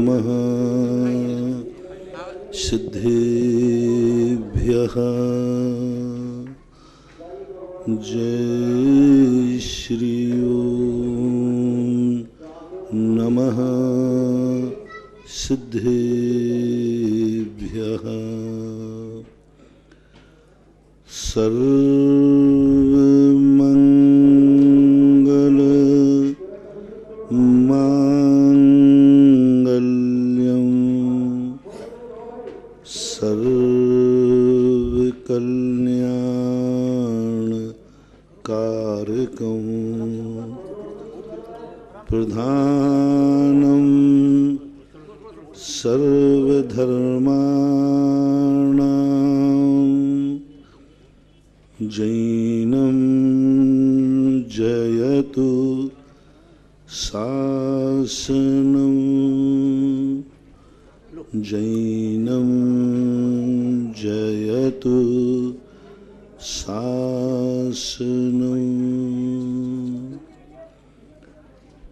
नमः सिद्धेभ्यः। जय श्री ओम नमः सिद्धेभ्यः। सर्वमंगल मांगल्यं सर्वकल्याणकारकं प्रधानं सर्वधर्माणां जैनं जयतु शासनं जैनं जयतु शासनं।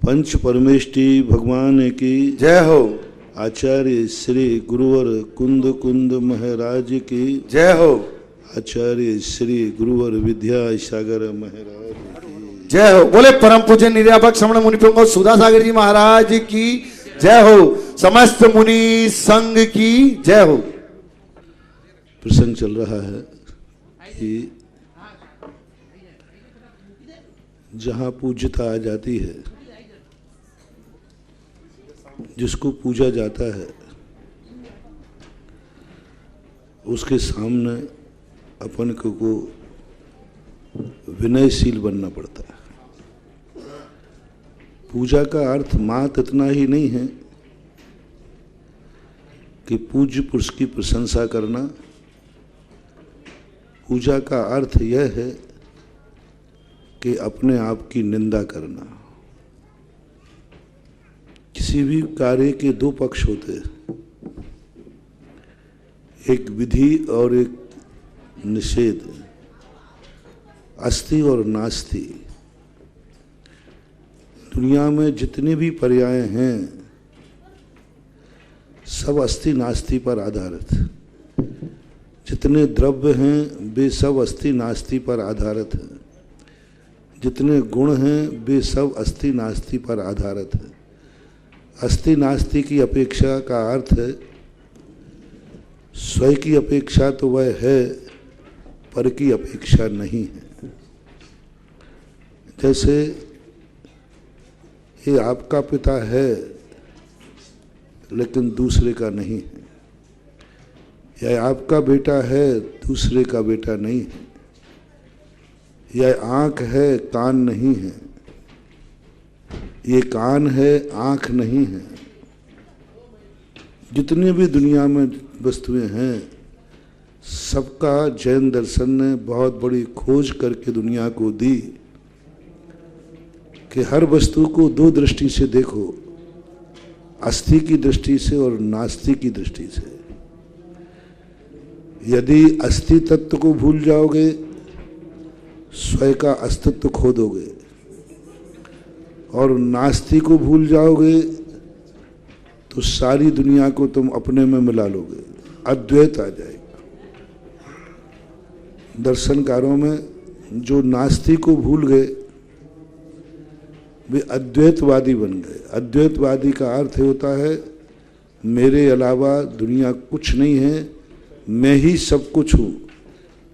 पंच परमेष्टि भगवान की जय हो। आचार्य श्री गुरुवर कुंद कुंद महाराज की जय हो। आचार्य श्री गुरुवर विद्या सागर महाराज की जय हो। बोले परम पूज्य निर्यापक श्रवण मुनि प्रमुख सुधा सागर जी महाराज की जय हो। समस्त मुनि संघ की जय हो। प्रसंग चल रहा है कि जहाँ पूज्यता आ जाती है, जिसको पूजा जाता है, उसके सामने अपन को विनयशील बनना पड़ता है। पूजा का अर्थ मात्र इतना ही नहीं है कि पूज्य पुरुष की प्रशंसा करना। पूजा का अर्थ यह है कि अपने आप की निंदा करना। किसी भी कार्य के दो पक्ष होते हैं, एक विधि और एक निषेध, अस्ति और नास्ति। दुनिया में जितने भी पर्याय हैं सब अस्ति नास्ति पर आधारित। जितने द्रव्य हैं वे सब अस्ति नास्ति पर आधारित हैं। जितने गुण हैं वे सब अस्ति नास्ति पर आधारित हैं। अस्ति नास्ति की अपेक्षा का अर्थ है स्वयं की अपेक्षा तो वह है, पर की अपेक्षा नहीं है। जैसे ये आपका पिता है लेकिन दूसरे का नहीं है, यह आपका बेटा है दूसरे का बेटा नहीं है, यह आँख है कान नहीं है, ये कान है आँख नहीं है। जितने भी दुनिया में वस्तुएं हैं सबका जैन दर्शन ने बहुत बड़ी खोज करके दुनिया को दी कि हर वस्तु को दो दृष्टि से देखो, अस्थि की दृष्टि से और नास्ति की दृष्टि से। यदि अस्थि तत्व को भूल जाओगे स्वयं का अस्तित्व खो दोगे, और नास्ति को भूल जाओगे तो सारी दुनिया को तुम अपने में मिला लोगे, अद्वैत आ जाएगा। दर्शनकारों में जो नास्ति को भूल गए वे अद्वैतवादी बन गए। अद्वैतवादी का अर्थ होता है मेरे अलावा दुनिया कुछ नहीं है, मैं ही सब कुछ हूँ।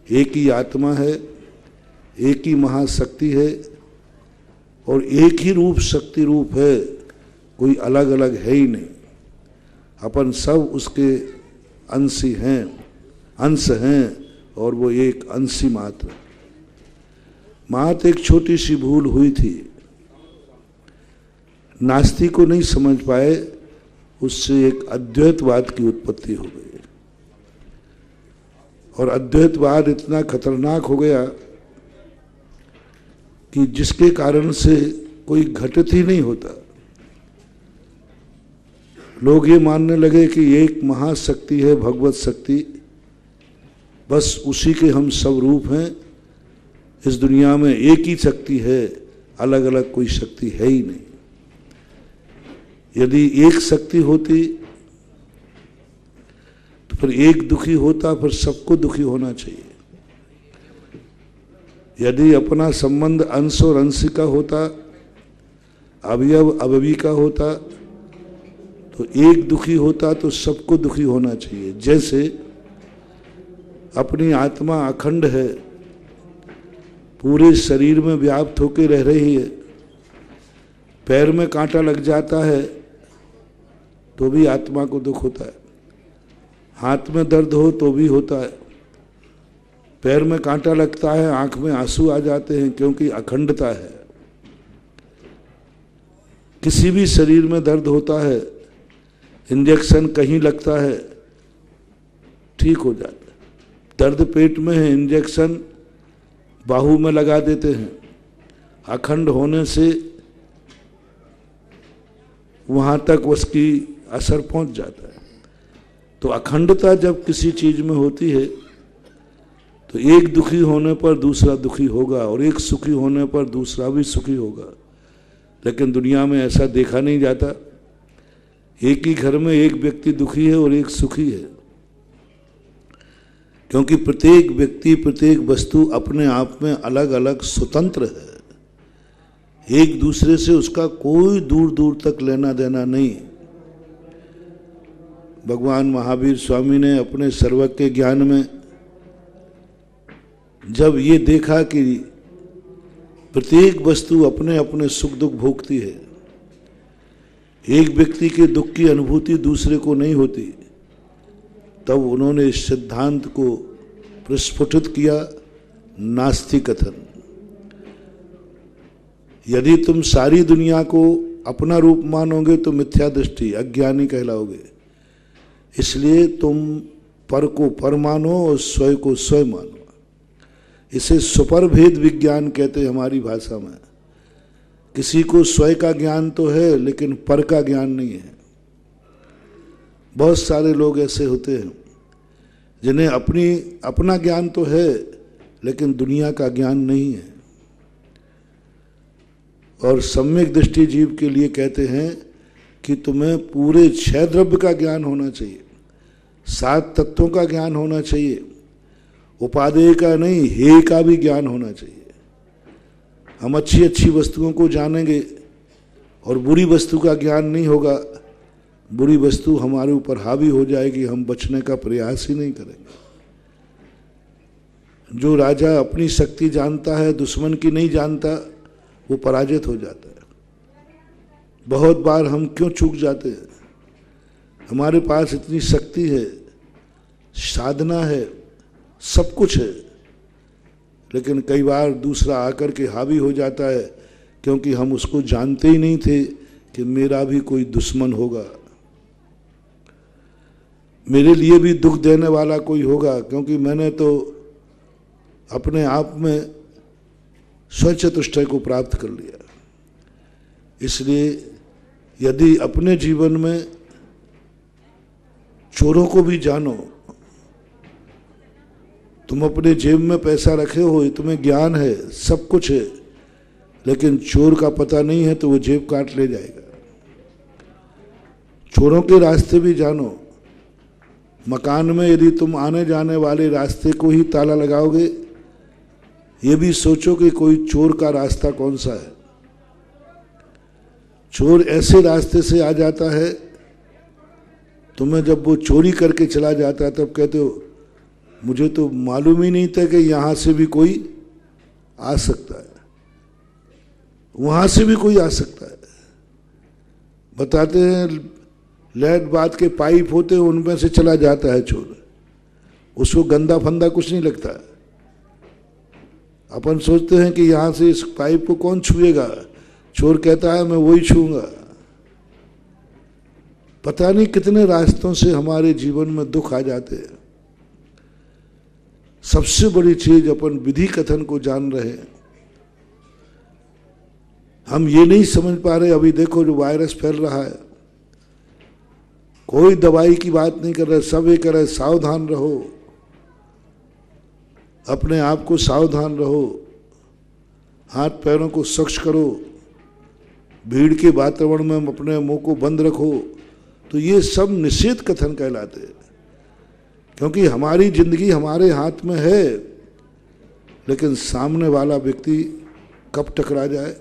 एक ही आत्मा है, एक ही महाशक्ति है और एक ही रूप शक्ति रूप है, कोई अलग अलग है ही नहीं। अपन सब उसके अंशी हैं, अंश हैं, और वो एक अंशी मात्र। एक छोटी सी भूल हुई थी, नास्ति को नहीं समझ पाए, उससे एक अद्वैतवाद की उत्पत्ति हो गई। और अद्वैतवाद इतना खतरनाक हो गया कि जिसके कारण से कोई घटित ही नहीं होता। लोग ये मानने लगे कि एक महाशक्ति है भगवत शक्ति, बस उसी के हम सब रूप हैं। इस दुनिया में एक ही शक्ति है, अलग अलग कोई शक्ति है ही नहीं। यदि एक शक्ति होती तो फिर एक दुखी होता, फिर सबको दुखी होना चाहिए। यदि अपना संबंध अंश और अंश का होता, अवयव अवयवी का होता, तो एक दुखी होता तो सबको दुखी होना चाहिए। जैसे अपनी आत्मा अखंड है, पूरे शरीर में व्याप्त होकर रह रही है, पैर में कांटा लग जाता है तो भी आत्मा को दुख होता है, हाथ में दर्द हो तो भी होता है, पैर में कांटा लगता है, आंख में आंसू आ जाते हैं, क्योंकि अखंडता है। किसी भी शरीर में दर्द होता है, इंजेक्शन कहीं लगता है, ठीक हो जाता है। दर्द पेट में है, इंजेक्शन बाहू में लगा देते हैं, अखंड होने से वहां तक उसकी असर पहुंच जाता है। तो अखंडता जब किसी चीज में होती है तो एक दुखी होने पर दूसरा दुखी होगा, और एक सुखी होने पर दूसरा भी सुखी होगा। लेकिन दुनिया में ऐसा देखा नहीं जाता। एक ही घर में एक व्यक्ति दुखी है और एक सुखी है, क्योंकि प्रत्येक व्यक्ति, प्रत्येक वस्तु अपने आप में अलग अलग स्वतंत्र है। एक दूसरे से उसका कोई दूर दूर तक लेना देना नहीं। भगवान महावीर स्वामी ने अपने सर्वज्ञ ज्ञान में जब ये देखा कि प्रत्येक वस्तु अपने अपने सुख दुख भोगती है, एक व्यक्ति के दुख की अनुभूति दूसरे को नहीं होती, तब उन्होंने इस सिद्धांत को प्रस्फुटित किया, नास्ति कथन। यदि तुम सारी दुनिया को अपना रूप मानोगे तो मिथ्या दृष्टि, अज्ञानी कहलाओगे। इसलिए तुम पर को पर मानो और स्वयं को स्वयं मानो। इसे सुपरभेद विज्ञान कहते हैं हमारी भाषा में। किसी को स्वयं का ज्ञान तो है लेकिन पर का ज्ञान नहीं है। बहुत सारे लोग ऐसे होते हैं जिन्हें अपना ज्ञान तो है लेकिन दुनिया का ज्ञान नहीं है। और सम्यक दृष्टि जीव के लिए कहते हैं कि तुम्हें पूरे 6 द्रव्य का ज्ञान होना चाहिए, 7 तत्वों का ज्ञान होना चाहिए, उपादेय का नहीं, हेय का भी ज्ञान होना चाहिए। हम अच्छी अच्छी वस्तुओं को जानेंगे और बुरी वस्तु का ज्ञान नहीं होगा, बुरी वस्तु हमारे ऊपर हावी हो जाएगी, हम बचने का प्रयास ही नहीं करेंगे। जो राजा अपनी शक्ति जानता है, दुश्मन की नहीं जानता, वो पराजित हो जाता है। बहुत बार हम क्यों चूक जाते हैं? हमारे पास इतनी शक्ति है, साधना है, सब कुछ है, लेकिन कई बार दूसरा आकर के हावी हो जाता है, क्योंकि हम उसको जानते ही नहीं थे कि मेरा भी कोई दुश्मन होगा, मेरे लिए भी दुख देने वाला कोई होगा, क्योंकि मैंने तो अपने आप में स्वचतुष्टय को प्राप्त कर लिया। इसलिए यदि अपने जीवन में चोरों को भी जानो, तुम अपने जेब में पैसा रखे हो, तुम्हें ज्ञान है, सब कुछ है, लेकिन चोर का पता नहीं है तो वो जेब काट ले जाएगा। चोरों के रास्ते भी जानो। मकान में यदि तुम आने जाने वाले रास्ते को ही ताला लगाओगे, ये भी सोचो कि कोई चोर का रास्ता कौन सा है। चोर ऐसे रास्ते से आ जाता है, तुम्हें जब वो चोरी करके चला जाता है तब कहते हो मुझे तो मालूम ही नहीं था कि यहां से भी कोई आ सकता है, वहां से भी कोई आ सकता है। बताते हैं लैट बात के पाइप होते हैं, उनमें से चला जाता है चोर, उसको गंदा फंदा कुछ नहीं लगता है। अपन सोचते हैं कि यहां से इस पाइप को कौन छुएगा, चोर कहता है मैं वही छूऊंगा। पता नहीं कितने रास्तों से हमारे जीवन में दुख आ जाते हैं। सबसे बड़ी चीज अपन विधि कथन को जान रहे हैं, हम ये नहीं समझ पा रहे। अभी देखो जो वायरस फैल रहा है, कोई दवाई की बात नहीं कर रहे, सब ये कह रहे सावधान रहो, अपने आप को सावधान रहो, हाथ पैरों को स्वच्छ करो, भीड़ के वातावरण में अपने मुंह को बंद रखो, तो ये सब निषेध कथन कहलाते हैं। क्योंकि हमारी जिंदगी हमारे हाथ में है, लेकिन सामने वाला व्यक्ति कब टकरा जाए।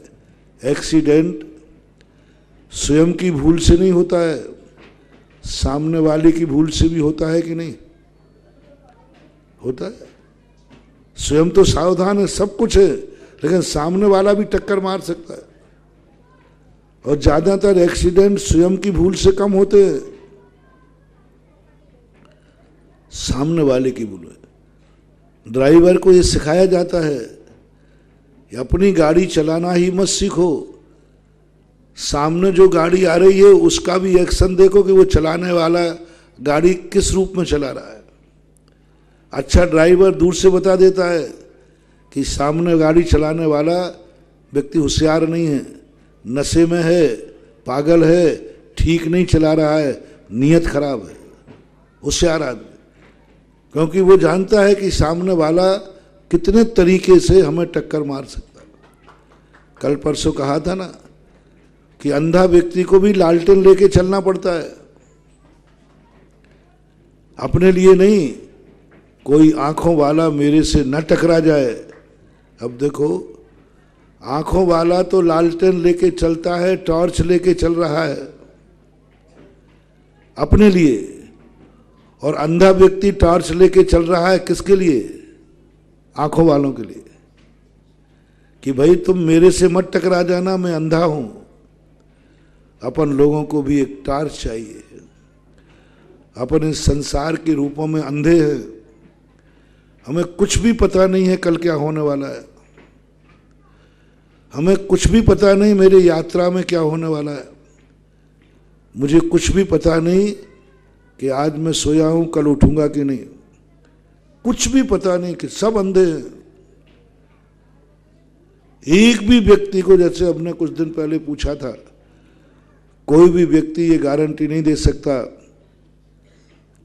एक्सीडेंट स्वयं की भूल से नहीं होता है, सामने वाले की भूल से भी होता है कि नहीं होता है। स्वयं तो सावधान है, सब कुछ है, लेकिन सामने वाला भी टक्कर मार सकता है। और ज्यादातर एक्सीडेंट स्वयं की भूल से कम होते हैं, सामने वाले की भूल है। ड्राइवर को ये सिखाया जाता है कि अपनी गाड़ी चलाना ही मत सीखो, सामने जो गाड़ी आ रही है उसका भी एक्शन देखो कि वो चलाने वाला गाड़ी किस रूप में चला रहा है। अच्छा ड्राइवर दूर से बता देता है कि सामने गाड़ी चलाने वाला व्यक्ति होशियार नहीं है, नशे में है, पागल है, ठीक नहीं चला रहा है, नीयत खराब है। होशियार आदमी, क्योंकि वो जानता है कि सामने वाला कितने तरीके से हमें टक्कर मार सकता है। कल परसों कहा था ना कि अंधा व्यक्ति को भी लालटेन लेके चलना पड़ता है, अपने लिए नहीं, कोई आंखों वाला मेरे से न टकरा जाए। अब देखो, आंखों वाला तो लालटेन लेके चलता है, टॉर्च लेके चल रहा है अपने लिए, और अंधा व्यक्ति टॉर्च लेके चल रहा है किसके लिए? आंखों वालों के लिए, कि भाई तुम मेरे से मत टकरा जाना, मैं अंधा हूं। अपन लोगों को भी एक टॉर्च चाहिए। अपन इस संसार के रूपों में अंधे हैं, हमें कुछ भी पता नहीं है कल क्या होने वाला है, हमें कुछ भी पता नहीं मेरी यात्रा में क्या होने वाला है, मुझे कुछ भी पता नहीं कि आज मैं सोया हूं कल उठूंगा कि नहीं, कुछ भी पता नहीं, कि सब अंधे हैं। एक भी व्यक्ति को, जैसे हमने कुछ दिन पहले पूछा था, कोई भी व्यक्ति ये गारंटी नहीं दे सकता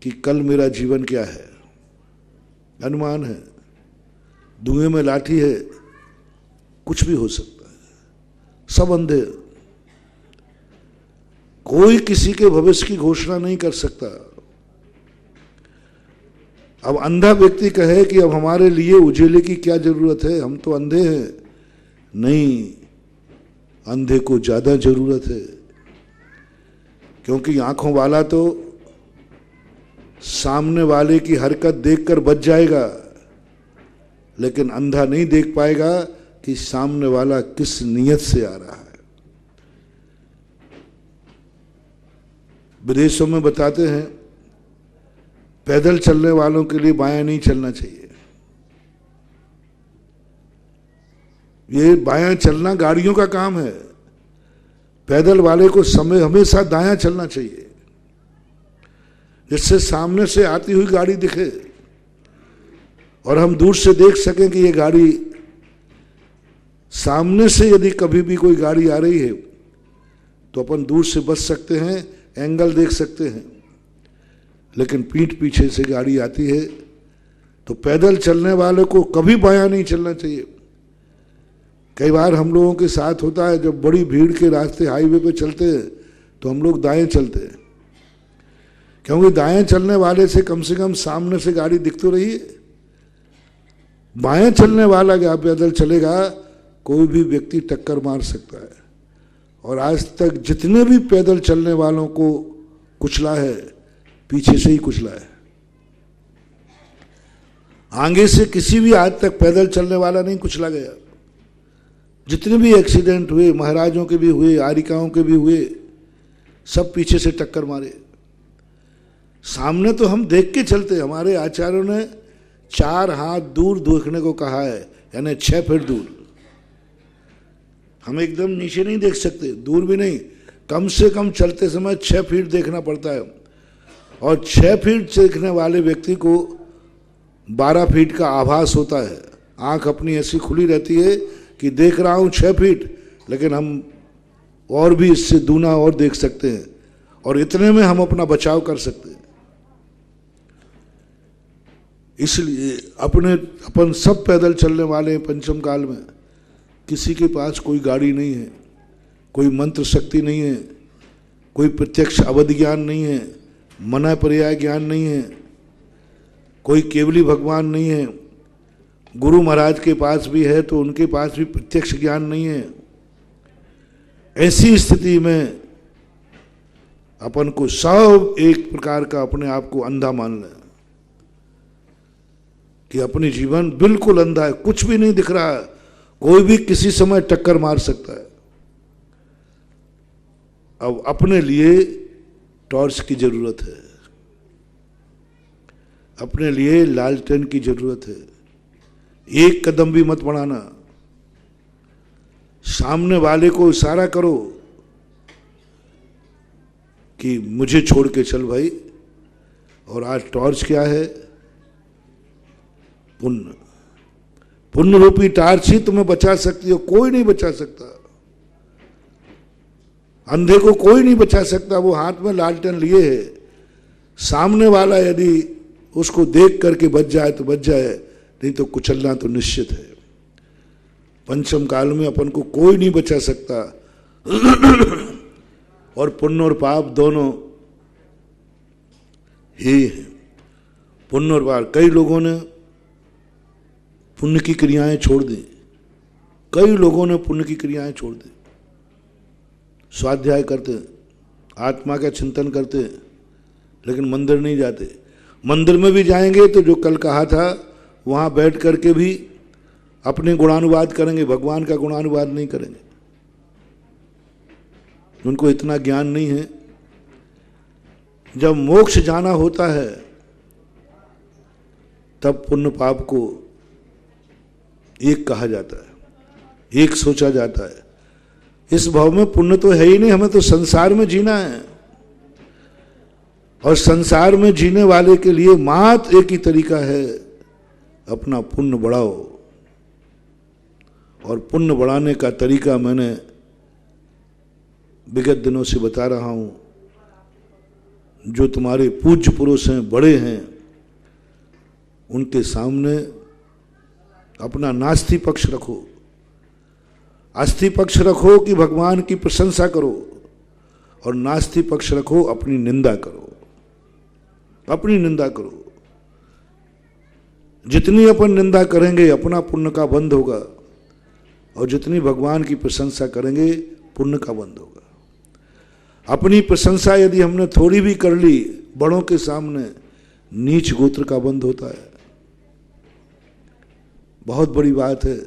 कि कल मेरा जीवन क्या है। अनुमान है, धुएं में लाठी है, कुछ भी हो सकता है। सब अंधे, कोई किसी के भविष्य की घोषणा नहीं कर सकता। अब अंधा व्यक्ति कहे कि अब हमारे लिए उजेले की क्या जरूरत है, हम तो अंधे हैं। नहीं, अंधे को ज्यादा जरूरत है, क्योंकि आंखों वाला तो सामने वाले की हरकत देखकर बच जाएगा, लेकिन अंधा नहीं देख पाएगा कि सामने वाला किस नियत से आ रहा है। विदेशों में बताते हैं पैदल चलने वालों के लिए बायां नहीं चलना चाहिए। ये बायां चलना गाड़ियों का काम है, पैदल वाले को समय हमेशा दायां चलना चाहिए, जिससे सामने से आती हुई गाड़ी दिखे और हम दूर से देख सकें कि ये गाड़ी, सामने से यदि कभी भी कोई गाड़ी आ रही है तो अपन दूर से बच सकते हैं, एंगल देख सकते हैं। लेकिन पीठ पीछे से गाड़ी आती है तो पैदल चलने वाले को कभी बायां नहीं चलना चाहिए। कई बार हम लोगों के साथ होता है, जब बड़ी भीड़ के रास्ते हाईवे पे चलते हैं तो हम लोग दाएं चलते हैं, क्योंकि दाएं चलने वाले से कम सामने से गाड़ी दिख तो रही है। बाएं चलने वाला क्या पैदल चलेगा, कोई भी व्यक्ति टक्कर मार सकता है। और आज तक जितने भी पैदल चलने वालों को कुचला है, पीछे से ही कुचला है, आगे से किसी भी आज तक पैदल चलने वाला नहीं कुचला गया। जितने भी एक्सीडेंट हुए, महाराजों के भी हुए, आरिकाओं के भी हुए, सब पीछे से टक्कर मारे। सामने तो हम देख के चलते, हमारे आचार्यों ने 4 हाथ दूर देखने को कहा है, यानी 6 फीट दूर। हम एकदम नीचे नहीं देख सकते, दूर भी नहीं, कम से कम चलते समय 6 फीट देखना पड़ता है। और 6 फीट देखने वाले व्यक्ति को 12 फीट का आभास होता है। आंख अपनी ऐसी खुली रहती है कि देख रहा हूं 6 फीट, लेकिन हम और भी इससे दूना और देख सकते हैं, और इतने में हम अपना बचाव कर सकते हैं। इसलिए अपन सब पैदल चलने वाले हैं। पंचम काल में किसी के पास कोई गाड़ी नहीं है, कोई मंत्र शक्ति नहीं है, कोई प्रत्यक्ष अवध ज्ञान नहीं है, मना पर्याय ज्ञान नहीं है, कोई केवली भगवान नहीं है। गुरु महाराज के पास भी है तो उनके पास भी प्रत्यक्ष ज्ञान नहीं है। ऐसी स्थिति में अपन को सब एक प्रकार का अपने आप को अंधा मान लें कि अपनी जीवन बिल्कुल अंधा है, कुछ भी नहीं दिख रहा है, कोई भी किसी समय टक्कर मार सकता है। अब अपने लिए टॉर्च की जरूरत है, अपने लिए लालटेन की जरूरत है। एक कदम भी मत बढ़ाना, सामने वाले को इशारा करो कि मुझे छोड़ के चल भाई। और आज टॉर्च क्या है? पुण्य। पुण्य रूपी टॉर्च ही तुम्हें बचा सकती हो, कोई नहीं बचा सकता। अंधे को कोई नहीं बचा सकता, वो हाथ में लालटेन लिए है। सामने वाला यदि उसको देख करके बच जाए तो बच जाए, नहीं तो कुचलना तो निश्चित है। पंचम काल में अपन को कोई नहीं बचा सकता। और पुण्य और पाप दोनों ही हैं। पुण्य और पाप, कई लोगों ने पुण्य की क्रियाएं छोड़ दी, कई लोगों ने पुण्य की क्रियाएं छोड़ दी। स्वाध्याय करते, आत्मा का चिंतन करते, लेकिन मंदिर नहीं जाते। मंदिर में भी जाएंगे तो जो कल कहा था वहां बैठ करके भी अपने गुणानुवाद करेंगे, भगवान का गुणानुवाद नहीं करेंगे। उनको इतना ज्ञान नहीं है। जब मोक्ष जाना होता है तब पुण्य पाप को एक कहा जाता है, एक सोचा जाता है। इस भाव में पुण्य तो है ही नहीं, हमें तो संसार में जीना है। और संसार में जीने वाले के लिए मात्र एक ही तरीका है, अपना पुण्य बढ़ाओ। और पुण्य बढ़ाने का तरीका मैंने विगत दिनों से बता रहा हूं। जो तुम्हारे पूज्य पुरुष हैं, बड़े हैं, उनके सामने अपना नास्ति पक्ष रखो, अस्थि पक्ष रखो कि भगवान की प्रशंसा करो, और नास्ति पक्ष रखो अपनी निंदा करो, अपनी निंदा करो। जितनी अपन निंदा करेंगे अपना पुण्य का बंध होगा, और जितनी भगवान की प्रशंसा करेंगे पुण्य का बंध होगा। अपनी प्रशंसा यदि हमने थोड़ी भी कर ली बड़ों के सामने, नीच गोत्र का बंध होता है। बहुत बड़ी बात है।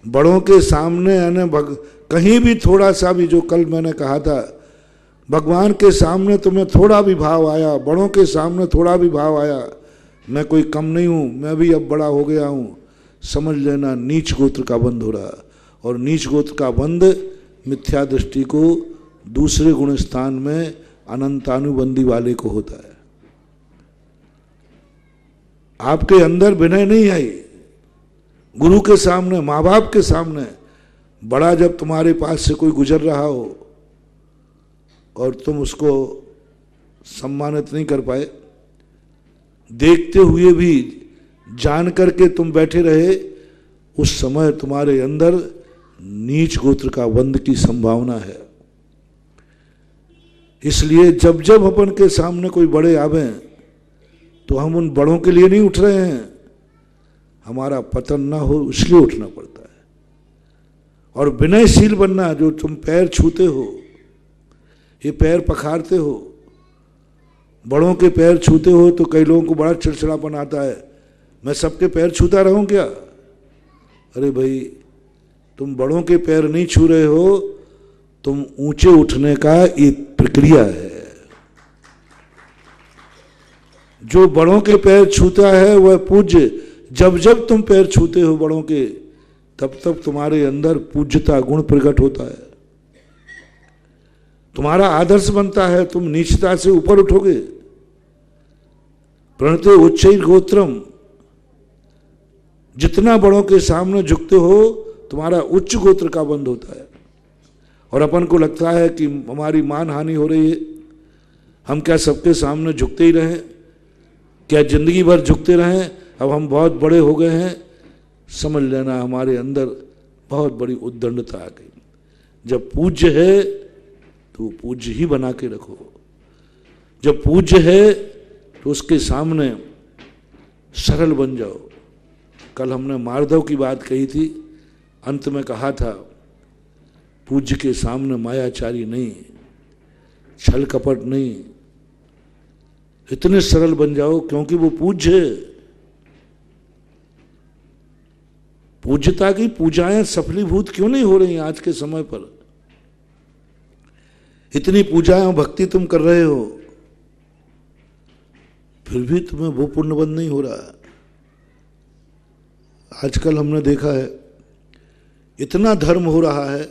बड़ों के सामने यानी कहीं भी थोड़ा सा भी, जो कल मैंने कहा था, भगवान के सामने तुम्हें थोड़ा भी भाव आया, बड़ों के सामने थोड़ा भी भाव आया, मैं कोई कम नहीं हूं, मैं भी अब बड़ा हो गया हूं, समझ लेना नीच गोत्र का बंध हो रहा। और नीच गोत्र का बंध मिथ्या दृष्टि को दूसरे गुण स्थान में अनंतानुबंधी वाले को होता है। आपके अंदर विनय नहीं आई, गुरु के सामने, माँ बाप के सामने, बड़ा जब तुम्हारे पास से कोई गुजर रहा हो और तुम उसको सम्मानित नहीं कर पाए, देखते हुए भी जान करके तुम बैठे रहे, उस समय तुम्हारे अंदर नीच गोत्र का बंध की संभावना है। इसलिए जब जब अपन के सामने कोई बड़े आवे तो हम उन बड़ों के लिए नहीं उठ रहे हैं, हमारा पतन ना हो इसलिए उठना पड़ता है। और विनयशील बनना, जो तुम पैर छूते हो, ये पैर पखारते हो, बड़ों के पैर छूते हो, तो कई लोगों को बड़ा चिड़चिड़ापन आता है, मैं सबके पैर छूता रहूं क्या? अरे भाई, तुम बड़ों के पैर नहीं छू रहे हो, तुम ऊंचे उठने का एक प्रक्रिया है। जो बड़ों के पैर छूता है वह पूज्य। जब जब तुम पैर छूते हो बड़ों के, तब तब तुम्हारे अंदर पूज्यता गुण प्रकट होता है, तुम्हारा आदर्श बनता है, तुम नीचता से ऊपर उठोगे। प्रणते उच्चैर गोत्रम, जितना बड़ों के सामने झुकते हो तुम्हारा उच्च गोत्र का बंध होता है। और अपन को लगता है कि हमारी मान हानि हो रही है, हम क्या सबके सामने झुकते ही रहें, क्या जिंदगी भर झुकते रहें, अब हम बहुत बड़े हो गए हैं। समझ लेना हमारे अंदर बहुत बड़ी उद्दंडता आ गई। जब पूज्य है तो पूज्य ही बना के रखो। जब पूज्य है तो उसके सामने सरल बन जाओ। कल हमने माधव की बात कही थी, अंत में कहा था पूज्य के सामने मायाचारी नहीं, छल कपट नहीं, इतने सरल बन जाओ क्योंकि वो पूज्य है। पूज्यता की पूजाएं सफलीभूत क्यों नहीं हो रही आज के समय पर? इतनी पूजाएं भक्ति तुम कर रहे हो, फिर भी तुम्हें वो पुण्यबंध नहीं हो रहा। आजकल हमने देखा है इतना धर्म हो रहा है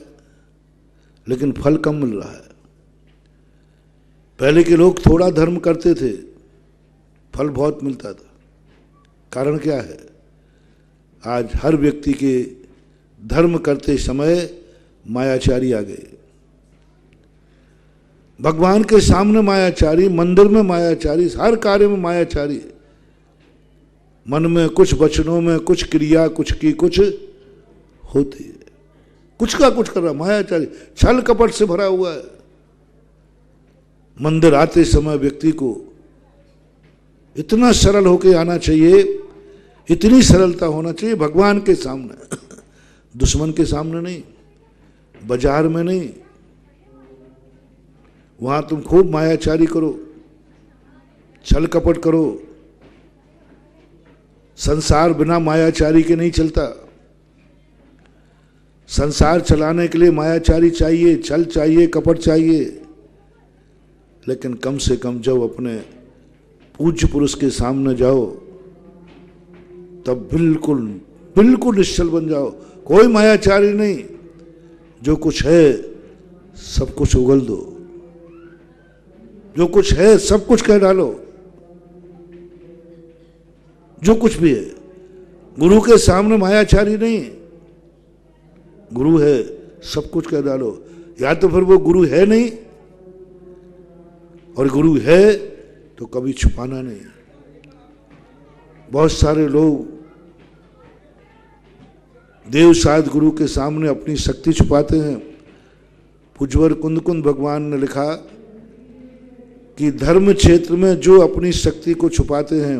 लेकिन फल कम मिल रहा है। पहले के लोग थोड़ा धर्म करते थे, फल बहुत मिलता था। कारण क्या है? आज हर व्यक्ति के धर्म करते समय मायाचारी आ गए। भगवान के सामने मायाचारी, मंदिर में मायाचारी, हर कार्य में मायाचारी। मन में कुछ, वचनों में कुछ, क्रिया कुछ की कुछ होती है, कुछ का कुछ कर रहा मायाचारी, छल कपट से भरा हुआ है। मंदिर आते समय व्यक्ति को इतना सरल होके आना चाहिए, इतनी सरलता होना चाहिए भगवान के सामने, दुश्मन के सामने नहीं, बाजार में नहीं। वहां तुम खूब मायाचारी करो, छल कपट करो। संसार बिना मायाचारी के नहीं चलता। संसार चलाने के लिए मायाचारी चाहिए, छल चाहिए, कपट चाहिए। लेकिन कम से कम जब अपने पूज्य पुरुष के सामने जाओ तब बिल्कुल बिल्कुल निश्चल बन जाओ। कोई मायाचारी नहीं, जो कुछ है सब कुछ उगल दो, जो कुछ है सब कुछ कह डालो, जो कुछ भी है। गुरु के सामने मायाचारी नहीं, गुरु है सब कुछ कह डालो। या तो फिर वो गुरु है नहीं, और गुरु है तो कभी छुपाना नहीं। बहुत सारे लोग देव साध गुरु के सामने अपनी शक्ति छुपाते हैं। पूज्यवर कुंद कुंद भगवान ने लिखा कि धर्म क्षेत्र में जो अपनी शक्ति को छुपाते हैं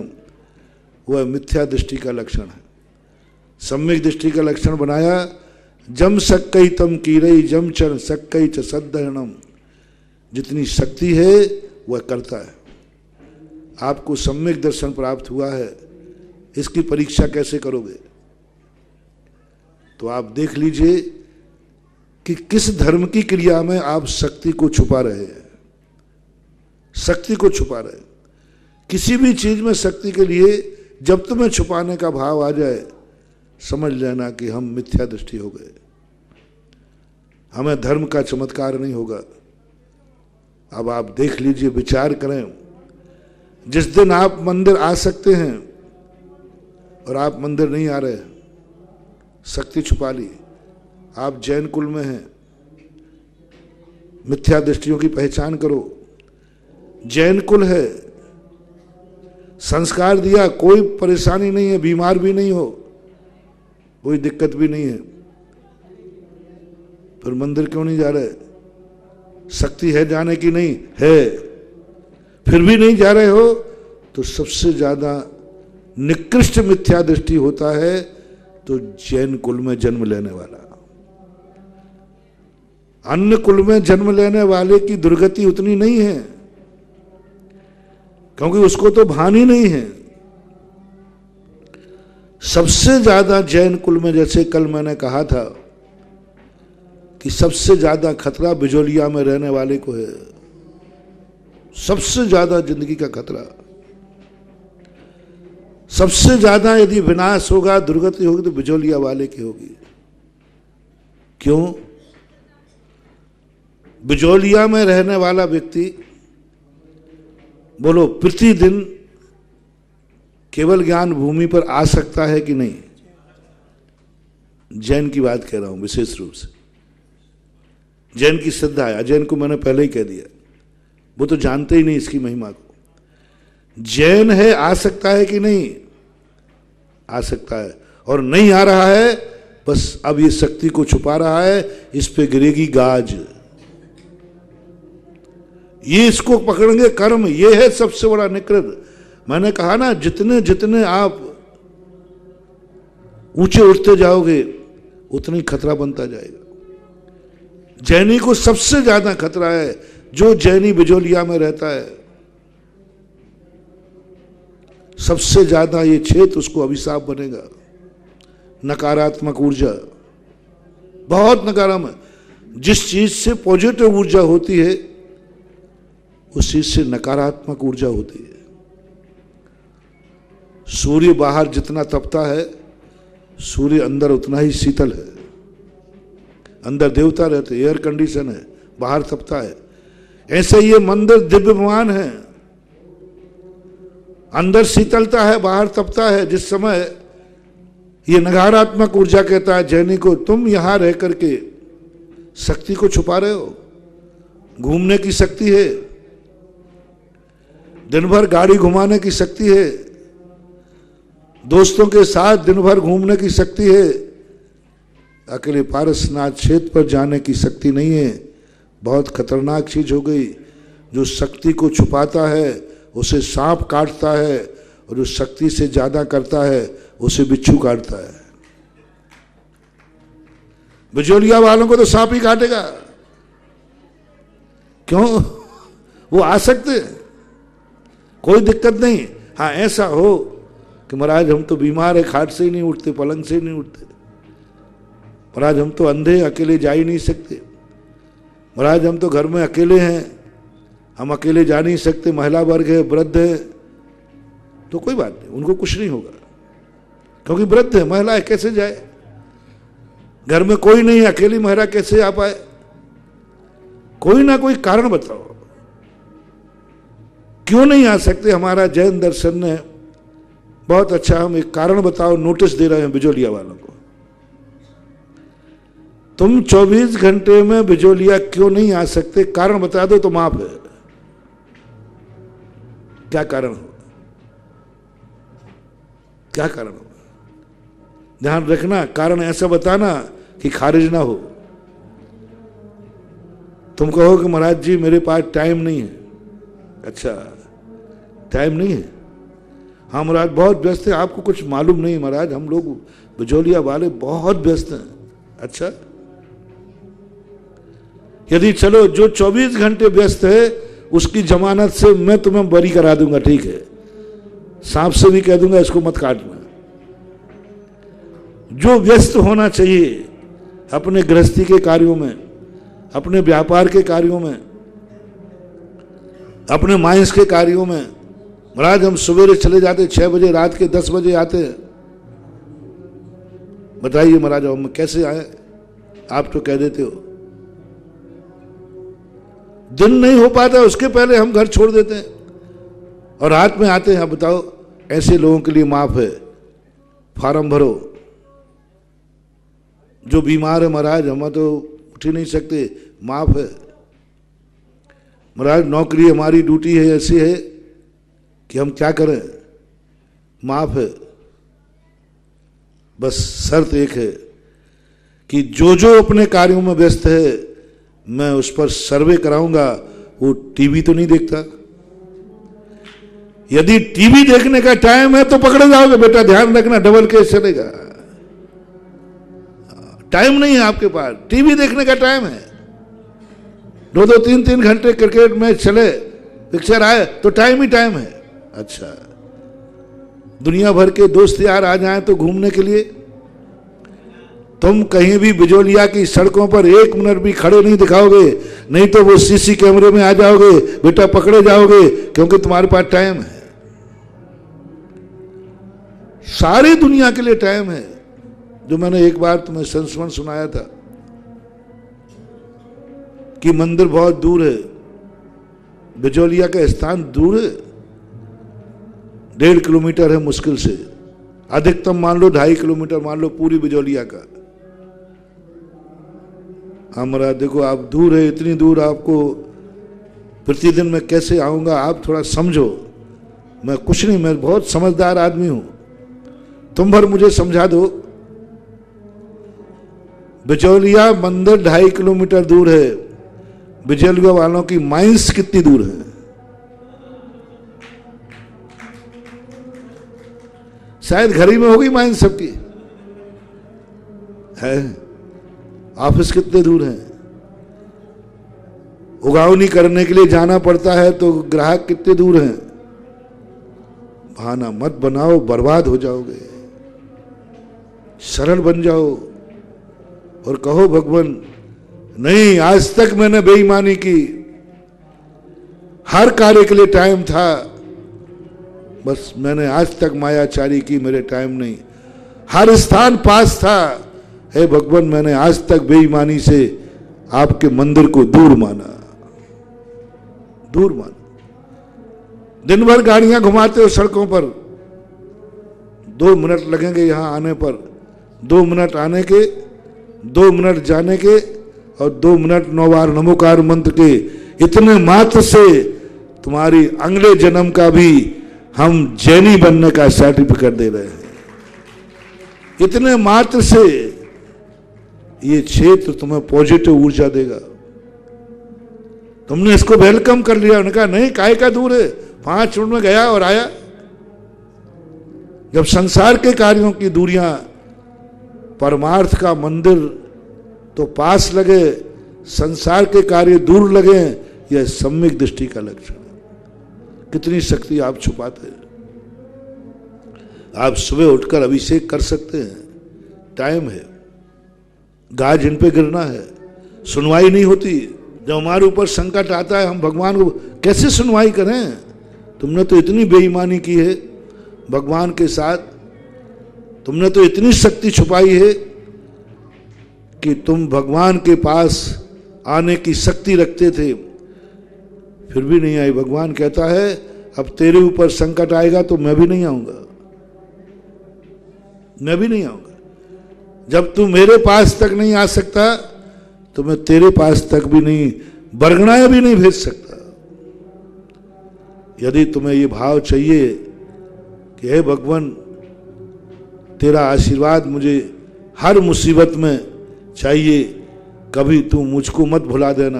वह मिथ्या दृष्टि का लक्षण है। सम्यक दृष्टि का लक्षण बनाया, जम सक्कई तम कीरई जम चरण सक्कई च सद्धरणम। जितनी शक्ति है वह करता है। आपको सम्यक दर्शन प्राप्त हुआ है, इसकी परीक्षा कैसे करोगे? तो आप देख लीजिए कि किस धर्म की क्रिया में आप शक्ति को छुपा रहे हैं। शक्ति को छुपा रहे हैं। किसी भी चीज में शक्ति के लिए जब तुम्हें छुपाने का भाव आ जाए, समझ लेना कि हम मिथ्या दृष्टि हो गए, हमें धर्म का चमत्कार नहीं होगा। अब आप देख लीजिए, विचार करें, जिस दिन आप मंदिर आ सकते हैं और आप मंदिर नहीं आ रहे, शक्ति छुपा ली। आप जैन कुल में हैं, मिथ्या दृष्टियों की पहचान करो। जैन कुल है, संस्कार दिया, कोई परेशानी नहीं है, बीमार भी नहीं हो, कोई दिक्कत भी नहीं है, फिर मंदिर क्यों नहीं जा रहे? शक्ति है जाने की? नहीं है, फिर भी नहीं जा रहे हो, तो सबसे ज्यादा निकृष्ट मिथ्या दृष्टि होता है तो जैन कुल में जन्म लेने वाला। अन्य कुल में जन्म लेने वाले की दुर्गति उतनी नहीं है, क्योंकि उसको तो भान ही नहीं है। सबसे ज्यादा जैन कुल में, जैसे कल मैंने कहा था कि सबसे ज्यादा खतरा बिजोलिया में रहने वाले को है। सबसे ज्यादा जिंदगी का खतरा, सबसे ज्यादा यदि विनाश होगा, दुर्गति होगी तो बिजोलिया वाले की होगी। क्यों? बिजोलिया में रहने वाला व्यक्ति, बोलो, प्रतिदिन केवल ज्ञान भूमि पर आ सकता है कि नहीं? जैन की बात कह रहा हूं विशेष रूप से। जैन की श्रद्धा है, अजैन को मैंने पहले ही कह दिया, वो तो जानते ही नहीं इसकी महिमा को। जैन है, आ सकता है कि नहीं? आ सकता है। और नहीं आ रहा है बस अब ये शक्ति को छुपा रहा है, इस पे गिरेगी गाज। ये इसको पकड़ेंगे कर्म, ये है सबसे बड़ा निकृत। मैंने कहा ना, जितने जितने आप ऊंचे उठते जाओगे उतना ही खतरा बनता जाएगा। जैनी को सबसे ज्यादा खतरा है जो जैनी बिजोलिया में रहता है, सबसे ज्यादा ये क्षेत्र उसको अभिशाप बनेगा। नकारात्मक ऊर्जा बहुत नकारात्मक, जिस चीज से पॉजिटिव ऊर्जा होती है उस चीज से नकारात्मक ऊर्जा होती है। सूर्य बाहर जितना तपता है, सूर्य अंदर उतना ही शीतल है। अंदर देवता रहते, एयर कंडीशन है, बाहर तपता है। ऐसे ये मंदिर दिव्यमान है, अंदर शीतलता है, बाहर तपता है। जिस समय ये नकारात्मक ऊर्जा कहता है जैनी को, तुम यहां रह करके शक्ति को छुपा रहे हो। घूमने की शक्ति है, दिन भर गाड़ी घुमाने की शक्ति है, दोस्तों के साथ दिन भर घूमने की शक्ति है, अकेले पारसनाथ क्षेत्र पर जाने की शक्ति नहीं है। बहुत खतरनाक चीज हो गई। जो शक्ति को छुपाता है उसे सांप काटता है, और जो शक्ति से ज्यादा करता है उसे बिच्छू काटता है। बिजोलिया वालों को तो सांप ही काटेगा, क्यों? वो आ सकते, कोई दिक्कत नहीं। हाँ, ऐसा हो कि महाराज हम तो बीमार है, खाट से ही नहीं उठते, पलंग से ही नहीं उठते, महाराज हम तो अंधे, अकेले जा ही नहीं सकते, महाराज हम तो घर में अकेले हैं, हम अकेले जा नहीं सकते, महिला वर्ग है, वृद्ध है, तो कोई बात नहीं, उनको कुछ नहीं होगा, क्योंकि वृद्ध है, महिला है, कैसे जाए? घर में कोई नहीं है, अकेली महिला कैसे आ पाए? कोई ना कोई कारण बताओ, क्यों नहीं आ सकते? हमारा जैन दर्शन ने बहुत अच्छा, हम एक कारण बताओ, नोटिस दे रहे हैं बिजोलिया वालों को। तुम 24 घंटे में बिजोलिया क्यों नहीं आ सकते? कारण बता दो तो माफ है। क्या कारण हो? क्या कारण हो? ध्यान रखना, कारण ऐसा बताना कि खारिज ना हो। तुम कहो कि महाराज जी मेरे पास टाइम नहीं है। अच्छा, टाइम नहीं है? हाँ महाराज बहुत व्यस्त है, आपको कुछ मालूम नहीं महाराज, हम लोग बिजोलिया वाले बहुत व्यस्त हैं। अच्छा, यदि चलो जो 24 घंटे व्यस्त है उसकी जमानत से मैं तुम्हें बरी करा दूंगा, ठीक है, सांप से भी कह दूंगा इसको मत काटना। जो व्यस्त होना चाहिए अपने गृहस्थी के कार्यों में, अपने व्यापार के कार्यों में, अपने माइंस के कार्यों में, महाराज हम सवेरे चले जाते 6 बजे, रात के 10 बजे आते हैं। बताइए महाराज हम कैसे आए? आप तो कह देते हो दिन नहीं हो पाता, उसके पहले हम घर छोड़ देते हैं और रात में आते हैं। बताओ, ऐसे लोगों के लिए माफ है, फार्म भरो। जो बीमार है महाराज हम तो उठ ही नहीं सकते, माफ है महाराज, नौकरी हमारी ड्यूटी है ऐसी है कि हम क्या करें, माफ है। बस शर्त एक है कि जो जो अपने कार्यों में व्यस्त है मैं उस पर सर्वे कराऊंगा। वो टीवी तो नहीं देखता, यदि टीवी देखने का टाइम है तो पकड़े जाओगे बेटा, ध्यान रखना, डबल केस चलेगा। टाइम नहीं है आपके पास, टीवी देखने का टाइम है, 2-2, 3-3 घंटे क्रिकेट मैच चले, पिक्चर आए तो टाइम ही टाइम है। अच्छा, दुनिया भर के दोस्त यार आ जाएं तो घूमने के लिए, तुम कहीं भी बिजोलिया की सड़कों पर 1 मिनट भी खड़े नहीं दिखाओगे, नहीं तो वो सीसी कैमरे में आ जाओगे बेटा, पकड़े जाओगे, क्योंकि तुम्हारे पास टाइम है। सारी दुनिया के लिए टाइम है। जो मैंने एक बार तुम्हें संस्मरण सुनाया था कि मंदिर बहुत दूर है, बिजोलिया का स्थान दूर है, 1.5 किलोमीटर है मुश्किल से, अधिकतम मान लो 2.5 किलोमीटर मान लो पूरी बिजोलिया का। हमारा देखो आप दूर है, इतनी दूर आपको प्रतिदिन मैं कैसे आऊंगा? आप थोड़ा समझो। मैं कुछ नहीं, मैं बहुत समझदार आदमी हूं, तुम भर मुझे समझा दो। बिचौलिया मंदिर 2.5 किलोमीटर दूर है। बिचौलिया वालों की माइंस कितनी दूर है? शायद घर ही में होगी माइंस सबकी है। ऑफिस कितने दूर है? उगावनी करने के लिए जाना पड़ता है तो ग्राहक कितने दूर हैं? बहाना मत बनाओ, बर्बाद हो जाओगे। सरल बन जाओ और कहो भगवान नहीं, आज तक मैंने बेईमानी की, हर कार्य के लिए टाइम था, बस मैंने आज तक मायाचारी की, मेरे टाइम नहीं। हर स्थान पास था, हे भगवान मैंने आज तक बेईमानी से आपके मंदिर को दूर माना, दूर माना। दिन भर गाड़ियां घुमाते हो सड़कों पर, 2 मिनट लगेंगे यहां आने पर, 2 मिनट आने के, 2 मिनट जाने के और 2 मिनट 9 बार नमोकार मंत्र के, इतने मात्र से तुम्हारी अगले जन्म का भी हम जैनी बनने का सर्टिफिकेट दे रहे हैं। इतने मात्र से ये क्षेत्र तुम्हें पॉजिटिव ऊर्जा देगा। तुमने इसको वेलकम कर लिया, उन्होंने कहा नहीं काहे का दूर है, 5 मिनट में गया और आया। जब संसार के कार्यों की दूरियां परमार्थ का मंदिर तो पास लगे, संसार के कार्य दूर लगे, यह सम्यक दृष्टि का लक्षण है। कितनी शक्ति आप छुपाते हैं। आप सुबह उठकर अभिषेक कर सकते हैं, टाइम है, गाज इन पे गिरना है, सुनवाई नहीं होती। जब हमारे ऊपर संकट आता है हम भगवान को कैसे सुनवाई करें? तुमने तो इतनी बेईमानी की है भगवान के साथ, तुमने तो इतनी शक्ति छुपाई है कि तुम भगवान के पास आने की शक्ति रखते थे, फिर भी नहीं आई। भगवान कहता है अब तेरे ऊपर संकट आएगा तो मैं भी नहीं आऊंगा, मैं भी नहीं आऊंगा। जब तू मेरे पास तक नहीं आ सकता तो मैं तेरे पास तक भी नहीं, बरगनाया भी नहीं भेज सकता। यदि तुम्हें ये भाव चाहिए कि हे भगवान तेरा आशीर्वाद मुझे हर मुसीबत में चाहिए, कभी तू मुझको मत भुला देना,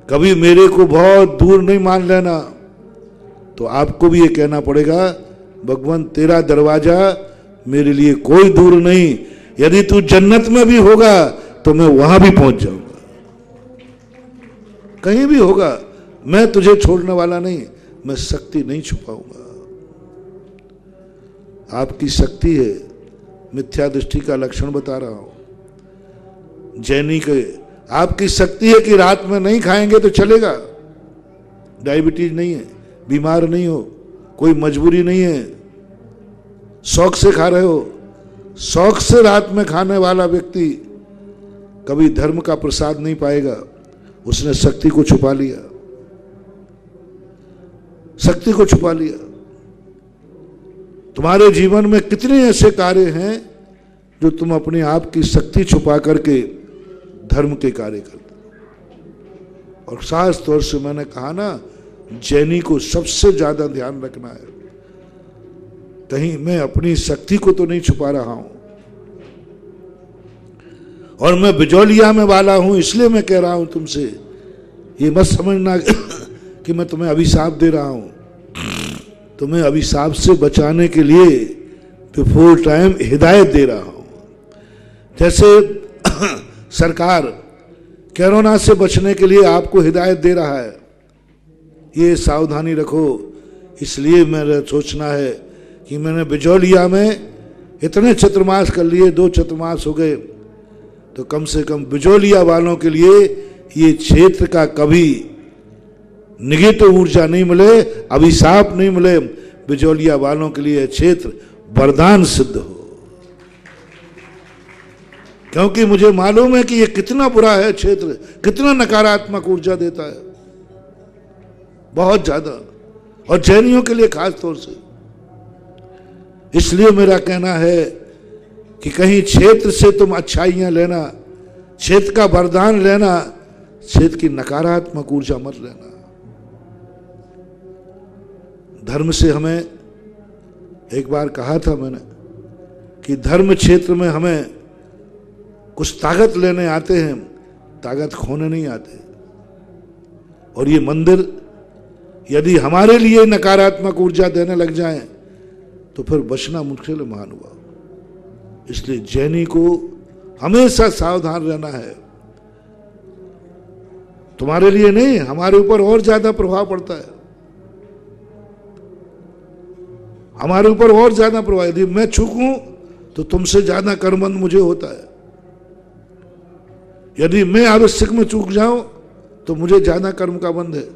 कभी मेरे को बहुत दूर नहीं मान लेना, तो आपको भी ये कहना पड़ेगा भगवान तेरा दरवाजा मेरे लिए कोई दूर नहीं, यदि तू जन्नत में भी होगा तो मैं वहां भी पहुंच जाऊंगा, कहीं भी होगा, मैं तुझे छोड़ने वाला नहीं, मैं शक्ति नहीं छुपाऊंगा। आपकी शक्ति है, मिथ्या दृष्टि का लक्षण बता रहा हूं। जैनी के आपकी शक्ति है कि रात में नहीं खाएंगे तो चलेगा, डायबिटीज नहीं है, बीमार नहीं हो, कोई मजबूरी नहीं है, शौक से खा रहे हो। शौक से रात में खाने वाला व्यक्ति कभी धर्म का प्रसाद नहीं पाएगा, उसने शक्ति को छुपा लिया, शक्ति को छुपा लिया। तुम्हारे जीवन में कितने ऐसे कार्य हैं जो तुम अपने आप की शक्ति छुपा करके धर्म के कार्य करते हो। और खास तौर से मैंने कहा ना, जैनी को सबसे ज्यादा ध्यान रखना है, कहीं मैं अपनी शक्ति को तो नहीं छुपा रहा हूं। और मैं बिजौलिया में वाला हूं, इसलिए मैं कह रहा हूं तुमसे, ये मत समझना कि मैं तुम्हें अभिशाप दे रहा हूं। तुम्हें अभिशाप से बचाने के लिए बिफोर टाइम हिदायत दे रहा हूं। जैसे सरकार कोरोना से बचने के लिए आपको हिदायत दे रहा है, ये सावधानी रखो। इसलिए मेरा सोचना है कि मैंने बिजौलिया में इतने चतुर्मास कर लिए, 2 चतुर्मास हो गए, तो कम से कम बिजौलिया वालों के लिए ये क्षेत्र का कभी निगेटिव ऊर्जा नहीं मिले, अभिशाप नहीं मिले। बिजौलिया वालों के लिए क्षेत्र वरदान सिद्ध हो, क्योंकि मुझे मालूम है कि ये कितना बुरा है क्षेत्र, कितना नकारात्मक ऊर्जा देता है, बहुत ज्यादा, और जैनियों के लिए खास तौर से। इसलिए मेरा कहना है कि कहीं क्षेत्र से तुम अच्छाइयां लेना, क्षेत्र का वरदान लेना, क्षेत्र की नकारात्मक ऊर्जा मत लेना। धर्म से हमें, एक बार कहा था मैंने कि धर्म क्षेत्र में हमें कुछ ताकत लेने आते हैं, ताकत खोने नहीं आते। और ये मंदिर यदि हमारे लिए नकारात्मक ऊर्जा देने लग जाएं तो फिर बचना मुश्किल है महानुभाव। इसलिए जैनी को हमेशा सावधान रहना है। तुम्हारे लिए नहीं, हमारे ऊपर और ज्यादा प्रभाव पड़ता है, हमारे ऊपर और ज्यादा प्रभाव। यदि मैं चूकूं तो तुमसे ज्यादा कर्मबंध मुझे होता है, यदि मैं आवश्यक में चूक जाऊं तो मुझे ज्यादा कर्म का बंध है।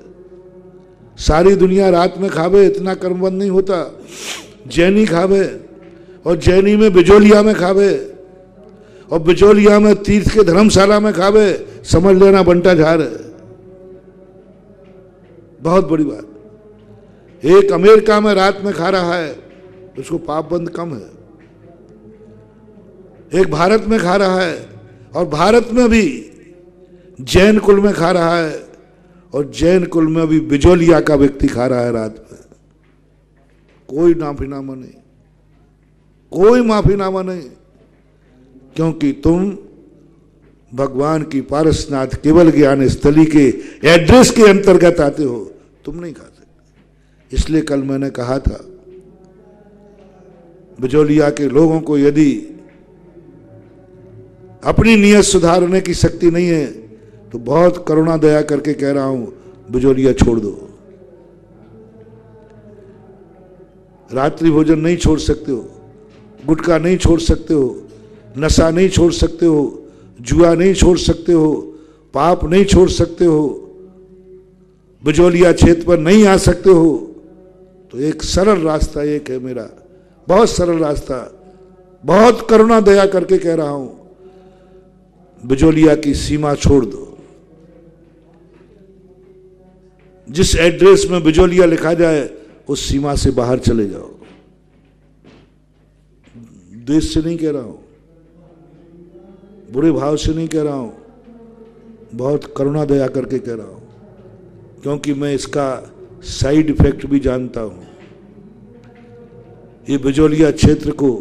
सारी दुनिया रात में खावे इतना कर्मबंध नहीं होता, जैनी खावे, और जैनी में बिजोलिया में खावे, और बिजोलिया में तीर्थ के धर्मशाला में खावे, समझ लेना बंटा झाड़ है। बहुत बड़ी बात। एक अमेरिका में रात में खा रहा है, उसको पाप बंध कम है। एक भारत में खा रहा है, और भारत में भी जैन कुल में खा रहा है, और जैन कुल में भी बिजोलिया का व्यक्ति खा रहा है रात में। कोई माफीनामा नहीं, कोई माफीनामा नहीं, क्योंकि तुम भगवान की पारसनाथ केवल ज्ञान स्थली के एड्रेस के अंतर्गत आते हो, तुम नहीं खा सकते। इसलिए कल मैंने कहा था, बिजोलिया के लोगों को यदि अपनी नियत सुधारने की शक्ति नहीं है तो बहुत करुणा दया करके कह रहा हूं, बिजोलिया छोड़ दो। रात्रि भोजन नहीं छोड़ सकते हो, गुटखा नहीं छोड़ सकते हो, नशा नहीं छोड़ सकते हो, जुआ नहीं छोड़ सकते हो, पाप नहीं छोड़ सकते हो, बिजोलिया क्षेत्र पर नहीं आ सकते हो, तो एक सरल रास्ता एक है मेरा, बहुत सरल रास्ता, बहुत करुणा दया करके कह रहा हूं, बिजोलिया की सीमा छोड़ दो। जिस एड्रेस में बिजोलिया लिखा जाए उस सीमा से बाहर चले जाओ। द्वेष से नहीं कह रहा हूं, बुरे भाव से नहीं कह रहा हूं, बहुत करुणा दया करके कह रहा हूं, क्योंकि मैं इसका साइड इफेक्ट भी जानता हूं। ये बिजोलिया क्षेत्र को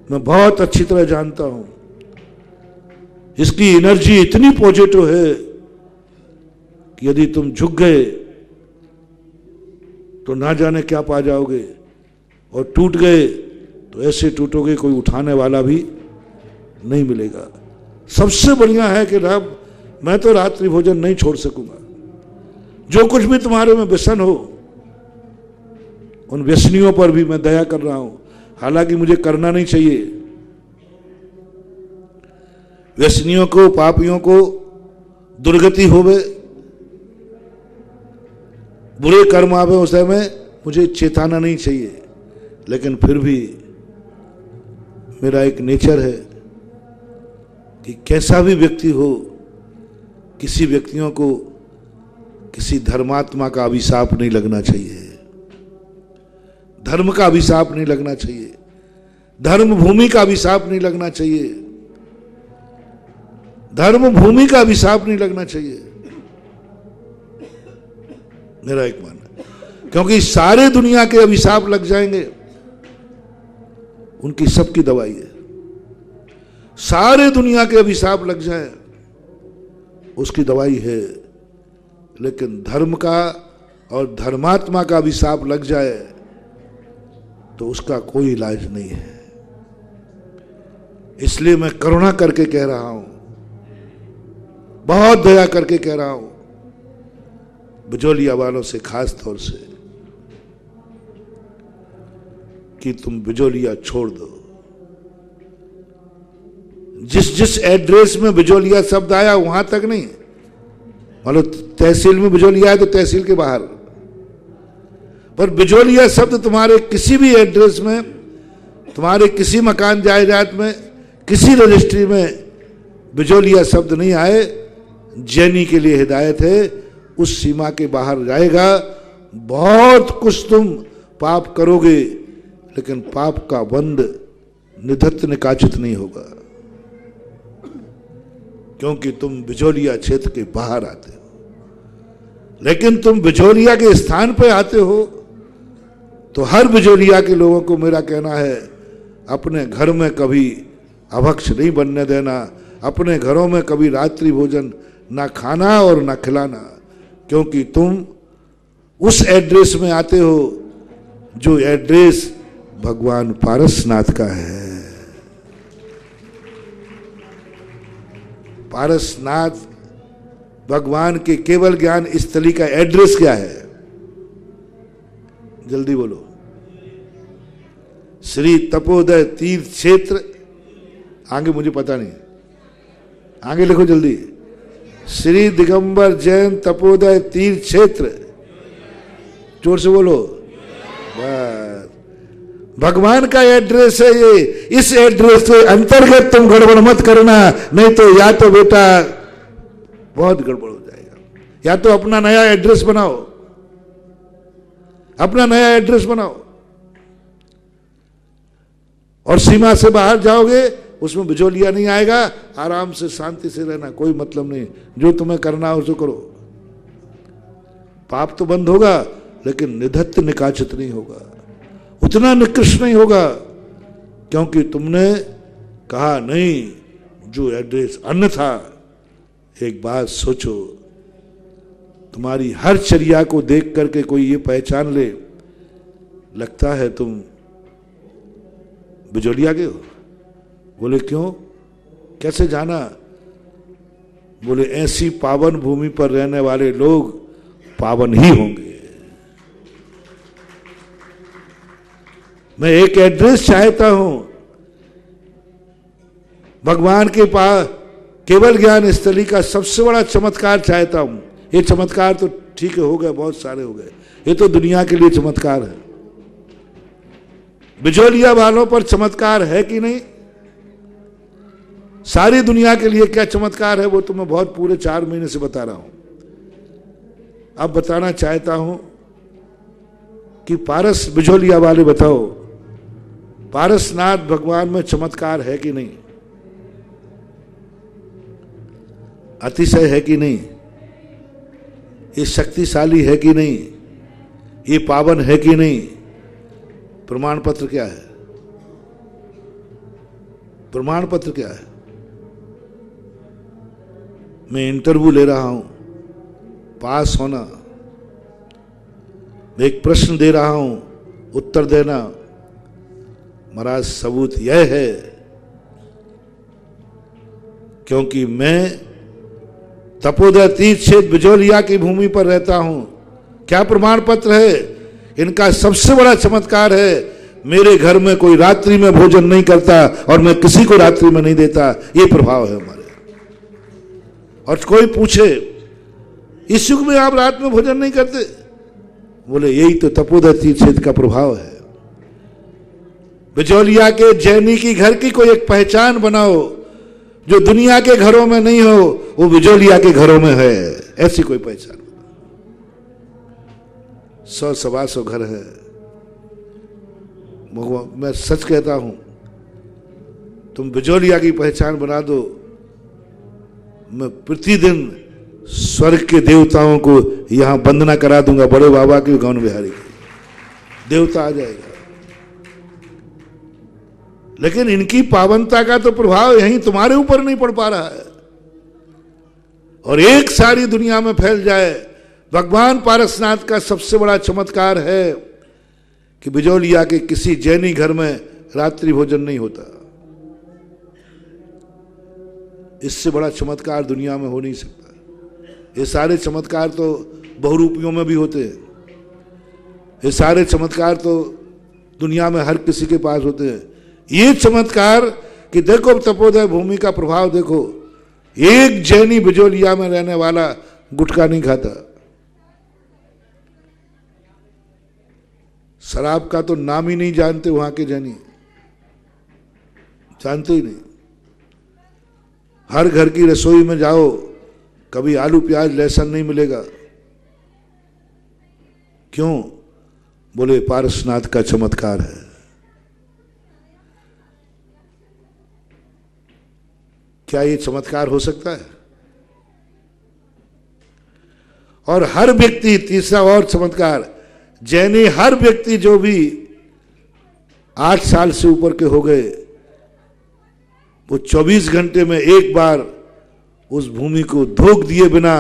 मैं बहुत अच्छी तरह जानता हूं। इसकी एनर्जी इतनी पॉजिटिव है कि यदि तुम झुक गए तो ना जाने क्या पा जाओगे, और टूट गए तो ऐसे टूटोगे कोई उठाने वाला भी नहीं मिलेगा। सबसे बढ़िया है कि रब, मैं तो रात्रि भोजन नहीं छोड़ सकूंगा। जो कुछ भी तुम्हारे में व्यसन हो, उन व्यसनियों पर भी मैं दया कर रहा हूं। हालांकि मुझे करना नहीं चाहिए, व्यसनियों को, पापियों को दुर्गति होवे, बुरे कर्म आवे, उस समय मुझे चेताना नहीं चाहिए। लेकिन फिर भी मेरा एक नेचर है कि कैसा भी व्यक्ति हो, किसी व्यक्तियों को किसी धर्मात्मा का अभिशाप नहीं लगना चाहिए, धर्म का अभिशाप नहीं लगना चाहिए, धर्म भूमि का अभिशाप नहीं लगना चाहिए, धर्म भूमि का अभिशाप नहीं लगना चाहिए, मेरा एक मानना। क्योंकि सारे दुनिया के अभिशाप लग जाएंगे, उनकी सबकी दवाई है। सारे दुनिया के अभिशाप लग जाए, उसकी दवाई है। लेकिन धर्म का और धर्मात्मा का अभिशाप लग जाए तो उसका कोई इलाज नहीं है। इसलिए मैं करुणा करके कह रहा हूं, बहुत दया करके कह रहा हूं, बिजोलिया वालों से खास तौर से, कि तुम बिजोलिया छोड़ दो। जिस जिस एड्रेस में बिजोलिया शब्द आया वहां तक नहीं, मतलब तहसील में बिजोलिया है तो तहसील के बाहर, पर बिजोलिया शब्द तुम्हारे किसी भी एड्रेस में, तुम्हारे किसी मकान जायदाद में, किसी रजिस्ट्री में बिजोलिया शब्द नहीं आए, जैनी के लिए हिदायत है, उस सीमा के बाहर जाएगा। बहुत कुछ तुम पाप करोगे, लेकिन पाप का बंध निधत्त निकाचित नहीं होगा, क्योंकि तुम बिजोलिया क्षेत्र के बाहर आते हो। लेकिन तुम बिजोलिया के स्थान पे आते हो, तो हर बिजोलिया के लोगों को मेरा कहना है, अपने घर में कभी अभक्ष नहीं बनने देना। अपने घरों में कभी रात्रि भोजन ना खाना और ना खिलाना, क्योंकि तुम उस एड्रेस में आते हो जो एड्रेस भगवान पारसनाथ का है। पारसनाथ भगवान के केवल ज्ञान स्थली का एड्रेस क्या है? जल्दी बोलो। श्री तपोदय तीर्थ क्षेत्र, आगे मुझे पता नहीं, आगे लिखो जल्दी। श्री दिगंबर जैन तपोदय तीर्थ क्षेत्र, जोर से बोलो। बस भगवान का एड्रेस है ये। इस एड्रेस के अंतर्गत तुम गड़बड़ मत करना, नहीं तो या तो बेटा बहुत गड़बड़ हो जाएगा। या तो अपना नया एड्रेस बनाओ, अपना नया एड्रेस बनाओ, और सीमा से बाहर जाओगे उसमें बिजोलिया नहीं आएगा। आराम से शांति से रहना, कोई मतलब नहीं। जो तुम्हें करना हो उसे करो। पाप तो बंद होगा, लेकिन निधत्त निकाचित नहीं होगा, उतना निकृष्ट नहीं होगा, क्योंकि तुमने कहा नहीं जो एड्रेस अन्यथा। एक बात सोचो, तुम्हारी हर चर्या को देख करके कोई ये पहचान ले, लगता है तुम बिजोलिया के हो। बोले क्यों, कैसे जाना? बोले ऐसी पावन भूमि पर रहने वाले लोग पावन ही होंगे। मैं एक एड्रेस चाहता हूं, भगवान के पास केवल ज्ञान स्थली का सबसे बड़ा चमत्कार चाहता हूं। ये चमत्कार तो ठीक है, हो गए, बहुत सारे हो गए, ये तो दुनिया के लिए चमत्कार है। बिजोलिया वालों पर चमत्कार है कि नहीं? सारी दुनिया के लिए क्या चमत्कार है वो तो मैं बहुत पूरे 4 महीने से बता रहा हूं। अब बताना चाहता हूं कि पारस बिजोलिया वाले बताओ, पारसनाथ भगवान में चमत्कार है कि नहीं? अतिशय है कि नहीं? ये शक्तिशाली है कि नहीं? ये पावन है कि नहीं? प्रमाण पत्र क्या है? प्रमाण पत्र क्या है? मैं इंटरव्यू ले रहा हूं, पास होना। मैं एक प्रश्न दे रहा हूं, उत्तर देना। महाराज सबूत यह है क्योंकि मैं तपोदय तीर्थ क्षेत्र बिजोलिया की भूमि पर रहता हूं। क्या प्रमाण पत्र है? इनका सबसे बड़ा चमत्कार है, मेरे घर में कोई रात्रि में भोजन नहीं करता और मैं किसी को रात्रि में नहीं देता। ये प्रभाव है हमारे। और कोई पूछे इस युग में आप रात में भोजन नहीं करते? बोले यही तो तपोदय तीर्थ क्षेत्र का प्रभाव है। बिजोलिया के जैनी की घर की कोई एक पहचान बनाओ जो दुनिया के घरों में नहीं हो, वो बिजोलिया के घरों में है। ऐसी कोई पहचान। 100-125 घर है। मैं सच कहता हूं, तुम बिजोलिया की पहचान बना दो, मैं प्रतिदिन स्वर्ग के देवताओं को यहां वंदना करा दूंगा, बड़े बाबा की, गौन बिहारी की। देवता आ जाएगा। लेकिन इनकी पावनता का तो प्रभाव यहीं तुम्हारे ऊपर नहीं पड़ पा रहा है, और एक सारी दुनिया में फैल जाए। भगवान पारसनाथ का सबसे बड़ा चमत्कार है कि बिजोलिया के किसी जैनी घर में रात्रि भोजन नहीं होता। इससे बड़ा चमत्कार दुनिया में हो नहीं सकता। ये सारे चमत्कार तो बहुरूपियों में भी होते हैं। ये सारे चमत्कार तो दुनिया में हर किसी के पास होते हैं। ये चमत्कार कि देखो तपोदय भूमि का प्रभाव देखो, एक जैनी बिजोलिया में रहने वाला गुटखा नहीं खाता, शराब का तो नाम ही नहीं जानते वहां के जैनी, जानते ही नहीं। हर घर की रसोई में जाओ, कभी आलू प्याज लहसुन नहीं मिलेगा। क्यों? बोले पारसनाथ का चमत्कार है। क्या ये चमत्कार हो सकता है? और हर व्यक्ति, तीसरा और चमत्कार, जैनी हर व्यक्ति जो भी 8 साल से ऊपर के हो गए, वो 24 घंटे में एक बार उस भूमि को धोख दिए बिना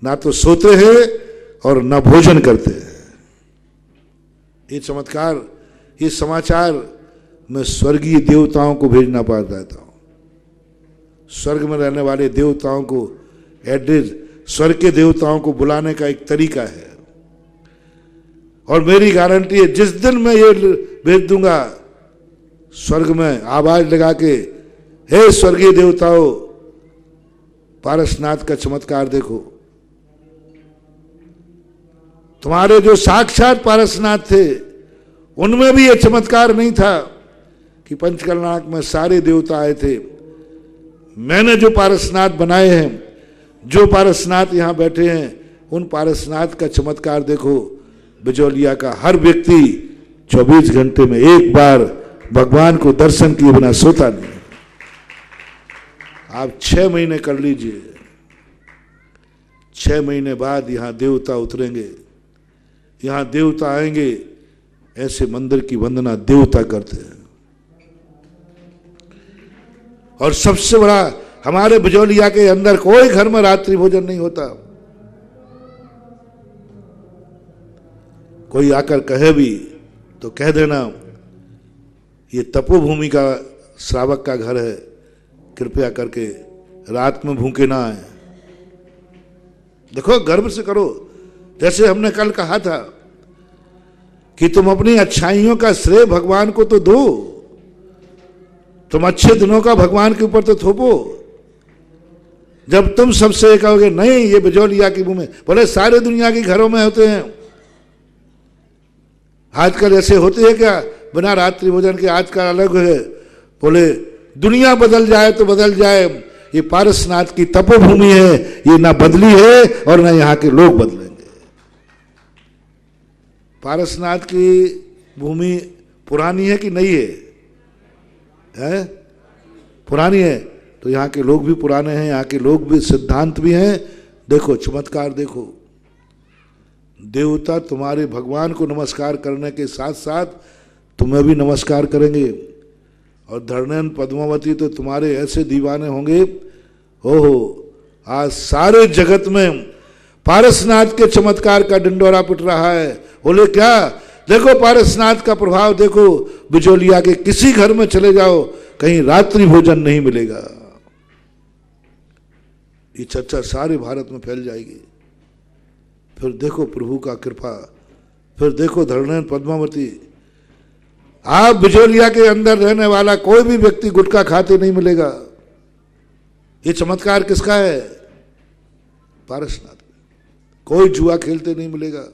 ना तो सोते हैं और ना भोजन करते हैं। ये चमत्कार, ये समाचार मैं स्वर्गीय देवताओं को भेजना पाता हूं। स्वर्ग में रहने वाले देवताओं को एड्रेस, स्वर्ग के देवताओं को बुलाने का एक तरीका है। और मेरी गारंटी है, जिस दिन मैं ये भेज दूंगा स्वर्ग में आवाज लगा के, हे स्वर्गीय देवताओं, पारसनाथ का चमत्कार देखो। तुम्हारे जो साक्षात पारसनाथ थे उनमें भी यह चमत्कार नहीं था कि पंचकर्णाक में सारे देवता आए थे। मैंने जो पारसनाथ बनाए हैं, जो पारसनाथ यहां बैठे हैं, उन पारसनाथ का चमत्कार देखो। बिजौलिया का हर व्यक्ति 24 घंटे में एक बार भगवान को दर्शन किए बिना सोता नहीं। आप 6 महीने कर लीजिए, 6 महीने बाद यहां देवता उतरेंगे, यहां देवता आएंगे। ऐसे मंदिर की वंदना देवता करते हैं। और सबसे बड़ा, हमारे बिजौलिया के अंदर कोई घर में रात्रि भोजन नहीं होता। कोई आकर कहे भी तो कह देना ये तपोभूमि का श्रावक का घर है, कृपया करके रात में भूखे ना आए। देखो, गर्व से करो। जैसे हमने कल कहा था कि तुम अपनी अच्छाइयों का श्रेय भगवान को तो दो, तुम अच्छे दिनों का भगवान के ऊपर तो थोपो। जब तुम सबसे कहोगे नहीं ये बिजौलिया की भूमि, बोले सारे दुनिया के घरों में होते हैं। आजकल ऐसे होते हैं क्या बिना रात्रि भोजन के? आजकल अलग है। बोले दुनिया बदल जाए तो बदल जाए, ये पारसनाथ की तपोभूमि है, ये ना बदली है और ना यहाँ के लोग बदलेंगे। पारसनाथ की भूमि पुरानी है कि नई है? पुरानी है तो यहाँ के लोग भी पुराने हैं, यहाँ के लोग भी सिद्धांत भी हैं। देखो चमत्कार देखो। देवता तुम्हारे भगवान को नमस्कार करने के साथ साथ तुम्हें भी नमस्कार करेंगे। और धरणन पद्मावती तो तुम्हारे ऐसे दीवाने होंगे। ओहो, आज सारे जगत में पारसनाथ के चमत्कार का डंडोरा पिट रहा है। बोले क्या? देखो पारसनाथ का प्रभाव देखो। बिजौलिया के किसी घर में चले जाओ, कहीं रात्रि भोजन नहीं मिलेगा। ये चर्चा सारे भारत में फैल जाएगी। फिर देखो प्रभु का कृपा, फिर देखो धरणन पद्मावती। आप बिजौलिया के अंदर रहने वाला कोई भी व्यक्ति गुटखा खाते नहीं मिलेगा। ये चमत्कार किसका है? पारसनाथ। कोई जुआ खेलते नहीं मिलेगा।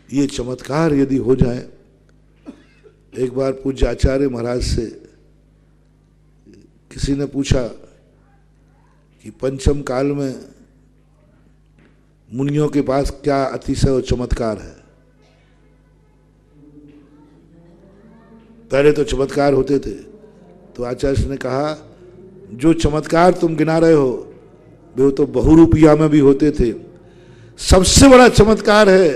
ये चमत्कार यदि हो जाए, एक बार पूज्य आचार्य महाराज से किसी ने पूछा कि पंचम काल में मुनियों के पास क्या अतिशय और चमत्कार है। पहले तो चमत्कार होते थे, तो आचार्य ने कहा जो चमत्कार तुम गिना रहे हो वे तो बहुरूपिया में भी होते थे। सबसे बड़ा चमत्कार है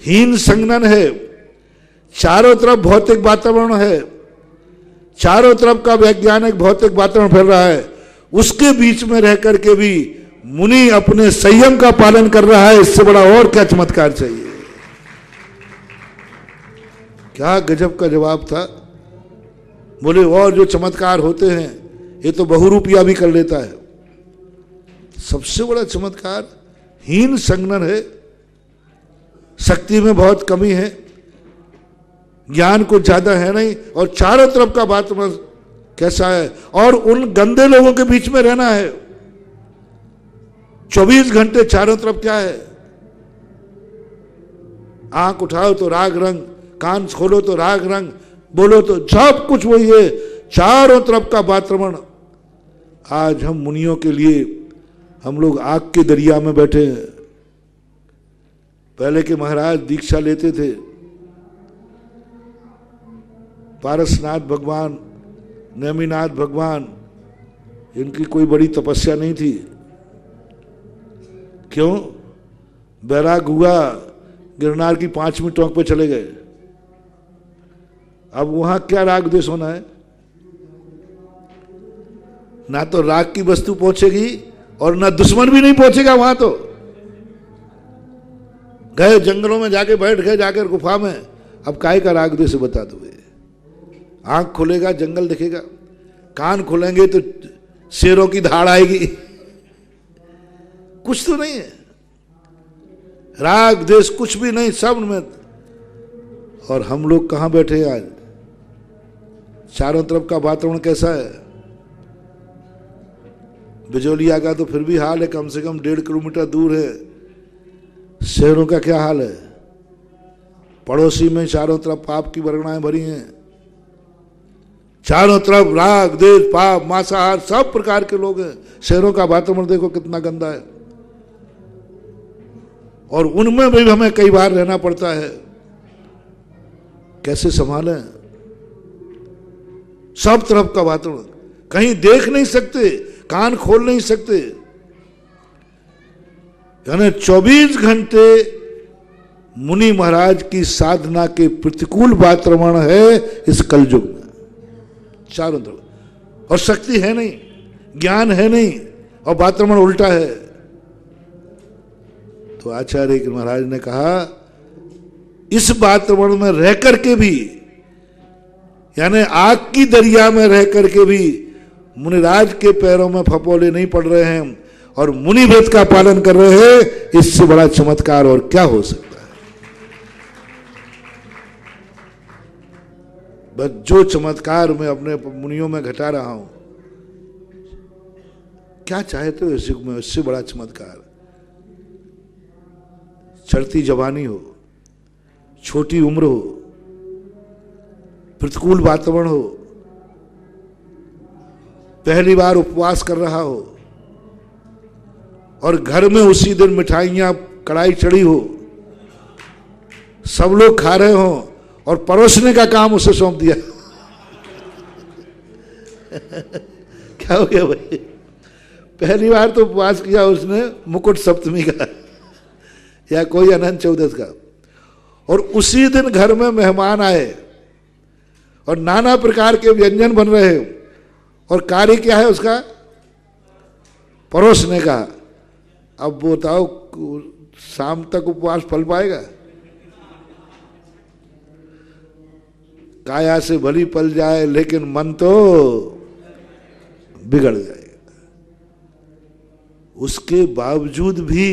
हीन संगनन है। चारों तरफ भौतिक वातावरण है, चारों तरफ का वैज्ञानिक भौतिक वातावरण फैल रहा है, उसके बीच में रह करके भी मुनि अपने संयम का पालन कर रहा है। इससे बड़ा और क्या चमत्कार चाहिए? क्या गजब का जवाब था। बोले और जो चमत्कार होते हैं ये तो बहुरूपिया भी कर लेता है। सबसे बड़ा चमत्कार हीन संगनन है। शक्ति में बहुत कमी है, ज्ञान कुछ ज्यादा है नहीं, और चारों तरफ का वातावरण कैसा है, और उन गंदे लोगों के बीच में रहना है। 24 घंटे चारों तरफ क्या है? आंख उठाओ तो राग रंग, कान खोलो तो राग रंग, बोलो तो सब कुछ वही है। चारों तरफ का वातावरण। आज हम मुनियों के लिए हम लोग आग के दरिया में बैठे हैं। पहले के महाराज दीक्षा लेते थे, पारसनाथ भगवान, नेमिनाथ भगवान, इनकी कोई बड़ी तपस्या नहीं थी। क्यों? बैराग हुआ, गिरनार की 5वीं टोंक पे चले गए। अब वहां क्या राग द्वेष होना है? ना तो राग की वस्तु पहुंचेगी और ना दुश्मन भी नहीं पहुंचेगा वहां। तो गए जंगलों में जाके बैठ गए, जाकर गुफा में, अब काय का राग द्वेष बता दो। आंख खुलेगा जंगल दिखेगा, कान खुलेंगे तो शेरों की धाड़ आएगी, कुछ तो नहीं है, राग द्वेष कुछ भी नहीं, सब में। और हम लोग कहां बैठे आज? चारों तरफ का वातावरण कैसा है? बिजोलिया का तो फिर भी हाल है, कम से कम 1.5 किलोमीटर दूर है। शहरों का क्या हाल है? पड़ोसी में चारों तरफ पाप की वर्गणाएं भरी हैं, चारों तरफ राग द्वेष पाप मांसाहार सब प्रकार के लोग हैं। शहरों का वातावरण देखो कितना गंदा है, और उनमें भी हमें कई बार रहना पड़ता है। कैसे संभालें? सब तरफ का वातावरण, कहीं देख नहीं सकते, कान खोल नहीं सकते, यानी 24 घंटे मुनि महाराज की साधना के प्रतिकूल वातावरण है इस कलयुग में, चारों तरफ। और शक्ति है नहीं, ज्ञान है नहीं, और वातावरण उल्टा है। तो आचार्य महाराज ने कहा इस वातावरण में रह करके भी, यानी आग की दरिया में रह करके भी मुनिराज के पैरों में फपोले नहीं पड़ रहे हैं और मुनि व्रत का पालन कर रहे हैं, इससे बड़ा चमत्कार और क्या हो सकता है? बस जो चमत्कार मैं अपने मुनियों में घटा रहा हूं, क्या चाहते हो इस युग में इससे बड़ा चमत्कार? चढ़ती जवानी हो, छोटी उम्र हो, प्रतिकूल वातावरण हो, पहली बार उपवास कर रहा हो, और घर में उसी दिन मिठाइयां कढ़ाई चढ़ी हो, सब लोग खा रहे हो, और परोसने का काम उसे सौंप दिया। क्या हो गया भाई? पहली बार तो उपवास किया उसने मुकुट सप्तमी का या कोई अनंत चौदस का, और उसी दिन घर में मेहमान आए और नाना प्रकार के व्यंजन बन रहे हैं, और कार्य क्या है उसका? परोसने का। अब बताओ शाम तक उपवास फल पाएगा? काया से भली पल जाए लेकिन मन तो बिगड़ जाएगा। उसके बावजूद भी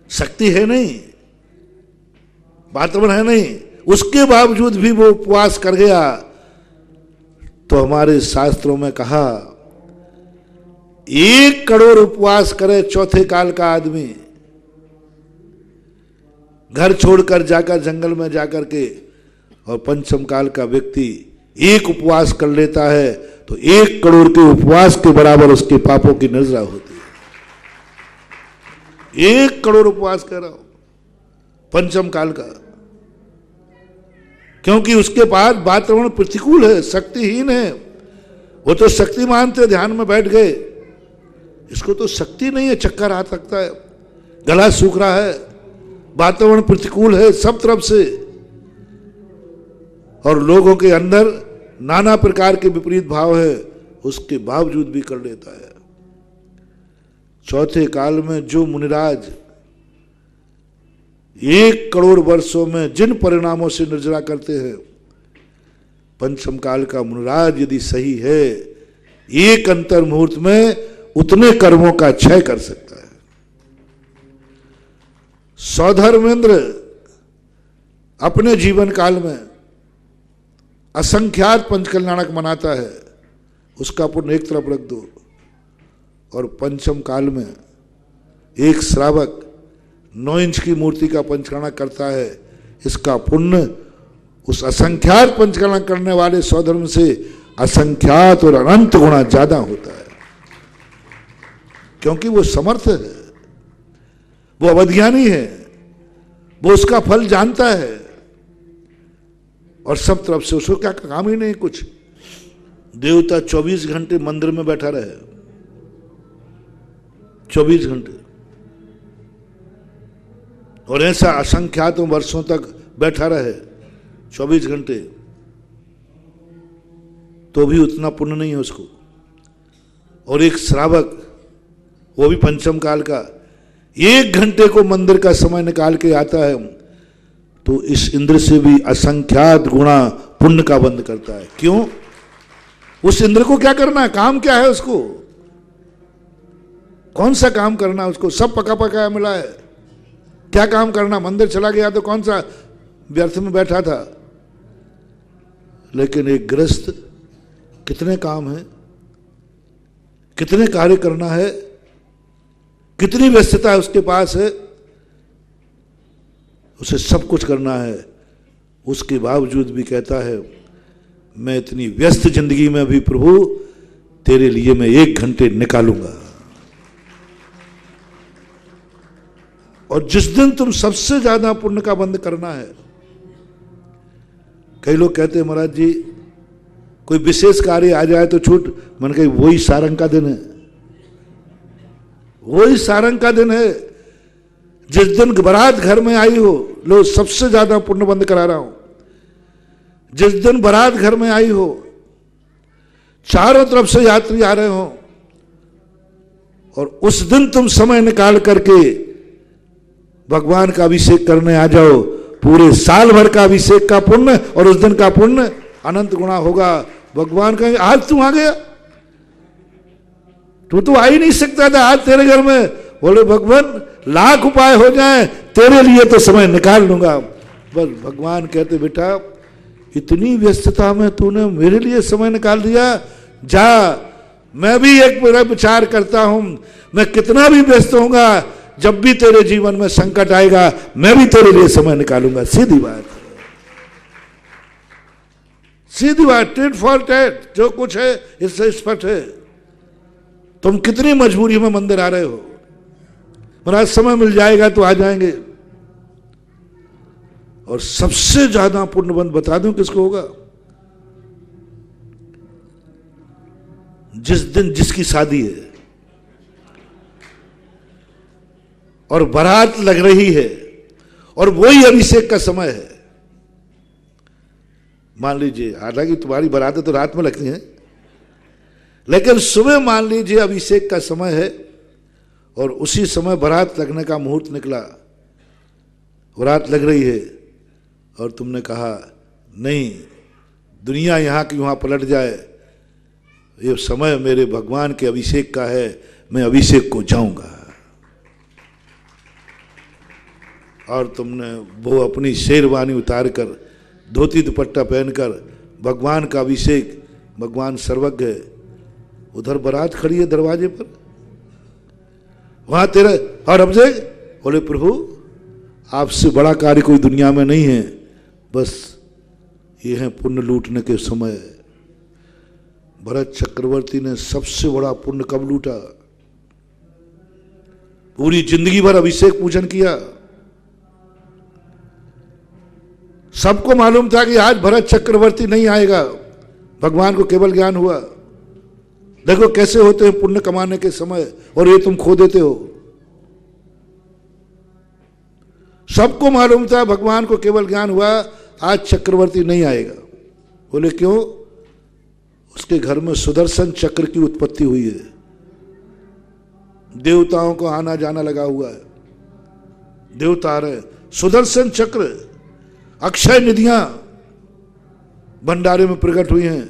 शक्ति है नहीं, वातावरण है नहीं, उसके बावजूद भी वो उपवास कर गया। तो हमारे शास्त्रों में कहा 1 करोड़ उपवास करे चौथे काल का आदमी, घर छोड़कर जाकर जंगल में जाकर के, और पंचम काल का व्यक्ति 1 उपवास कर लेता है तो 1 करोड़ के उपवास के बराबर उसके पापों की नजरा होती है। 1 करोड़ उपवास कर रहा हो पंचम काल का, क्योंकि उसके पास वातावरण प्रतिकूल है, शक्तिहीन है। वो तो शक्तिमान थे, ध्यान में बैठ गए, इसको तो शक्ति नहीं है, चक्कर आ सकता है, गला सूख रहा है, वातावरण प्रतिकूल है सब तरफ से, और लोगों के अंदर नाना प्रकार के विपरीत भाव है, उसके बावजूद भी कर लेता है। चौथे काल में जो मुनिराज 1 करोड़ वर्षों में जिन परिणामों से निर्जरा करते हैं, पंचम काल का मुनिराज यदि सही है, 1 अंतर मुहूर्त में उतने कर्मों का क्षय कर सकता है। सौधर्मेंद्र अपने जीवन काल में असंख्यात पंचकल्याणक मनाता है, उसका पुण्य एक तरफ रख दो, और पंचम काल में एक श्रावक 9 इंच की मूर्ति का पंचकर्णा करता है, इसका पुण्य उस असंख्यात पंचकर्णा करने वाले सौधर्म से असंख्यात और अनंत गुना ज्यादा होता है, क्योंकि वो समर्थ है, वो अवधियानी है, वो उसका फल जानता है, और सब तरफ से उसको क्या काम ही नहीं कुछ। देवता 24 घंटे मंदिर में बैठा रहे, 24 घंटे, और ऐसा असंख्यातों वर्षों तक बैठा रहे 24 घंटे, तो भी उतना पुण्य नहीं है उसको। और एक श्रावक, वो भी पंचम काल का, 1 घंटे को मंदिर का समय निकाल के आता है तो इस इंद्र से भी असंख्यात गुणा पुण्य का बंद करता है। क्यों? उस इंद्र को क्या करना है? काम क्या है उसको? कौन सा काम करना है उसको? सब पका पकाया मिला है। क्या काम करना? मंदिर चला गया तो कौन सा व्यर्थ में बैठा था। लेकिन एक गृहस्थ, कितने काम है, कितने कार्य करना है, कितनी व्यस्तता उसके पास है, उसे सब कुछ करना है। उसके बावजूद भी कहता है मैं इतनी व्यस्त जिंदगी में भी प्रभु तेरे लिए मैं 1 घंटे निकालूंगा। और जिस दिन तुम सबसे ज्यादा पुण्य का बंद करना है, कई लोग कहते हैं महाराज जी कोई विशेष कार्य आ जाए तो छूट, मैंने कही वही सारंग का दिन है, वही सारंग का दिन है। जिस दिन बारात घर में आई हो, लो सबसे ज्यादा पुण्य बंद करा रहा हूं। जिस दिन बारात घर में आई हो, चारों तरफ से यात्री आ रहे हो, और उस दिन तुम समय निकाल करके भगवान का अभिषेक करने आ जाओ, पूरे साल भर का अभिषेक का पुण्य और उस दिन का पुण्य अनंत गुणा होगा। भगवान कहेंगे आज तू आ गया, तू तो आ ही नहीं सकता था आज तेरे घर में। बोले भगवान लाख उपाय हो जाए तेरे लिए तो समय निकाल लूंगा। बस भगवान कहते बेटा इतनी व्यस्तता में तूने मेरे लिए समय निकाल दिया, जा मैं भी एक मेरा विचार करता हूं, मैं कितना भी व्यस्त होऊंगा, जब भी तेरे जीवन में संकट आएगा मैं भी तेरे लिए समय निकालूंगा। सीधी बात, सीधी बात, टेट फॉर टेट, जो कुछ है इससे स्पष्ट है। तुम कितनी मजबूरी में मंदिर आ रहे हो, महाराज समय मिल जाएगा तो आ जाएंगे। और सबसे ज्यादा पुण्यबंद बता दूं किसको होगा? जिस दिन जिसकी शादी है और बारात लग रही है और वही अभिषेक का समय है। मान लीजिए, हालांकि तुम्हारी बारातें तो रात में लगती हैं, लेकिन सुबह मान लीजिए अभिषेक का समय है और उसी समय बारात लगने का मुहूर्त निकला, बारात लग रही है और तुमने कहा नहीं, दुनिया यहाँ की वहाँ पलट जाए, ये समय मेरे भगवान के अभिषेक का है, मैं अभिषेक को जाऊंगा। और तुमने वो अपनी शेरवानी उतार कर, धोती दुपट्टा पहनकर भगवान का अभिषेक, भगवान सर्वज्ञ है, उधर बारात खड़ी है दरवाजे पर, वहां तेरा और अभिषेक। बोले प्रभु आपसे बड़ा कार्य कोई दुनिया में नहीं है, बस ये है पुण्य लूटने के समय। भरत चक्रवर्ती ने सबसे बड़ा पुण्य कब लूटा? पूरी जिंदगी भर अभिषेक पूजन किया, सबको मालूम था कि आज भरत चक्रवर्ती नहीं आएगा, भगवान को केवल ज्ञान हुआ। देखो कैसे होते हैं पुण्य कमाने के समय, और ये तुम खो देते हो। सबको मालूम था, भगवान को केवल ज्ञान हुआ आज चक्रवर्ती नहीं आएगा। बोले क्यों? उसके घर में सुदर्शन चक्र की उत्पत्ति हुई है, देवताओं को आना जाना लगा हुआ है, देवता आ रहे। सुदर्शन चक्र, अक्षय निधियां भंडारे में प्रकट हुई हैं,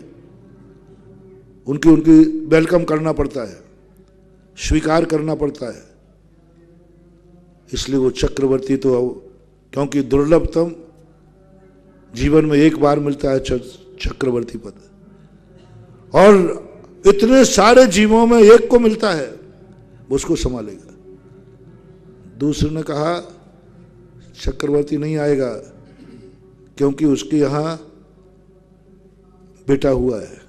उनकी वेलकम करना पड़ता है, स्वीकार करना पड़ता है। इसलिए वो चक्रवर्ती तो, क्योंकि दुर्लभतम जीवन में एक बार मिलता है चक्रवर्ती पद, और इतने सारे जीवों में एक को मिलता है, उसको संभालेगा। दूसरे ने कहा चक्रवर्ती नहीं आएगा क्योंकि उसके यहां बेटा हुआ है,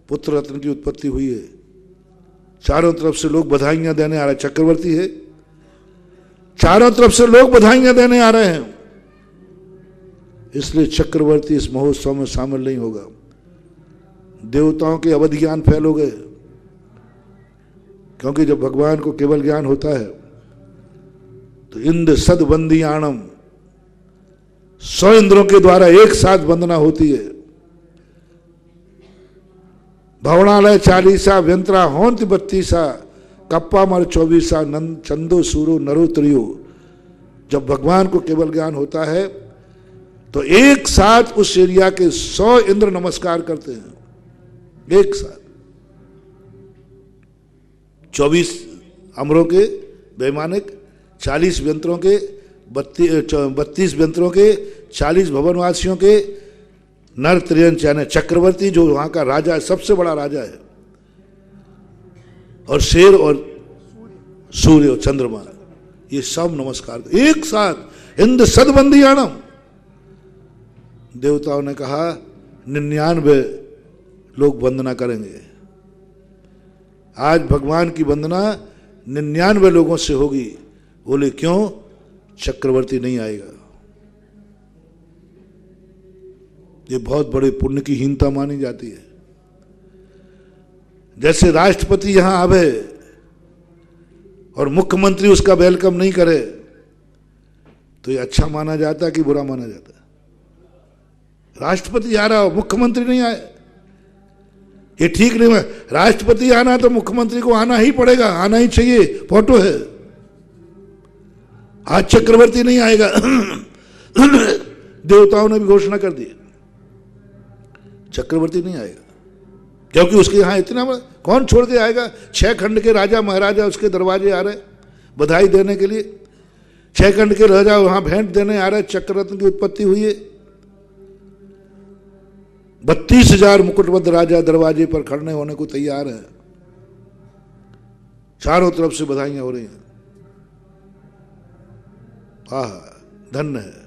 पुत्र रत्न की उत्पत्ति हुई है। चारों तरफ से लोग बधाइयां देने आ रहे हैं, चक्रवर्ती है, चारों तरफ से लोग बधाइयां देने आ रहे हैं, इसलिए चक्रवर्ती इस महोत्सव में शामिल नहीं होगा। देवताओं के अवध ज्ञान फैल हो गए, क्योंकि जब भगवान को केवल ज्ञान होता है तो इंद्र सदबंदियाणम, 100 इंद्रों के द्वारा एक साथ वंदना होती है। भवनालय 40 व्यंतरा होंत 32 कप्पा मर 24 नंद चंदो सूरो नरो त्रियो। जब भगवान को केवल ज्ञान होता है तो एक साथ उस एरिया के 100 इंद्र नमस्कार करते हैं, एक साथ। 24 अमरों के वैमानिक, 40 व्यंतरों के, 32 व्यंतरों के, 40 भवनवासियों के, नर त्रियंच यानी चक्रवर्ती जो वहां का राजा है, सबसे बड़ा राजा है, और शेर और सूर्य और चंद्रमा, ये सब नमस्कार एक साथ। इंद्र सदबंदियाणम, देवताओं ने कहा 99 लोग वंदना करेंगे। आज भगवान की वंदना 99 लोगों से होगी। बोले क्यों? चक्रवर्ती नहीं आएगा। ये बहुत बड़े पुण्य की हीनता मानी जाती है। जैसे राष्ट्रपति यहां आवे और मुख्यमंत्री उसका वेलकम नहीं करे तो ये अच्छा माना जाता है कि बुरा माना जाता है? राष्ट्रपति आ रहा हो, मुख्यमंत्री नहीं आए, ये ठीक नहीं है। राष्ट्रपति आना तो मुख्यमंत्री को आना ही पड़ेगा, आना ही चाहिए, फोटो है। आज चक्रवर्ती नहीं आएगा देवताओं ने भी घोषणा कर दी चक्रवर्ती नहीं आएगा, क्योंकि उसके यहां इतना कौन छोड़ के आएगा? 6 खंड के राजा महाराजा उसके दरवाजे आ रहे बधाई देने के लिए। 6 खंड के राजा वहां भेंट देने आ रहे, चक्ररत्न की उत्पत्ति हुई है। 32,000 मुकुटबद्ध राजा दरवाजे पर खड़ने होने को तैयार है। चारों तरफ से बधाइयां हो रही हैं। आह, धन्य है।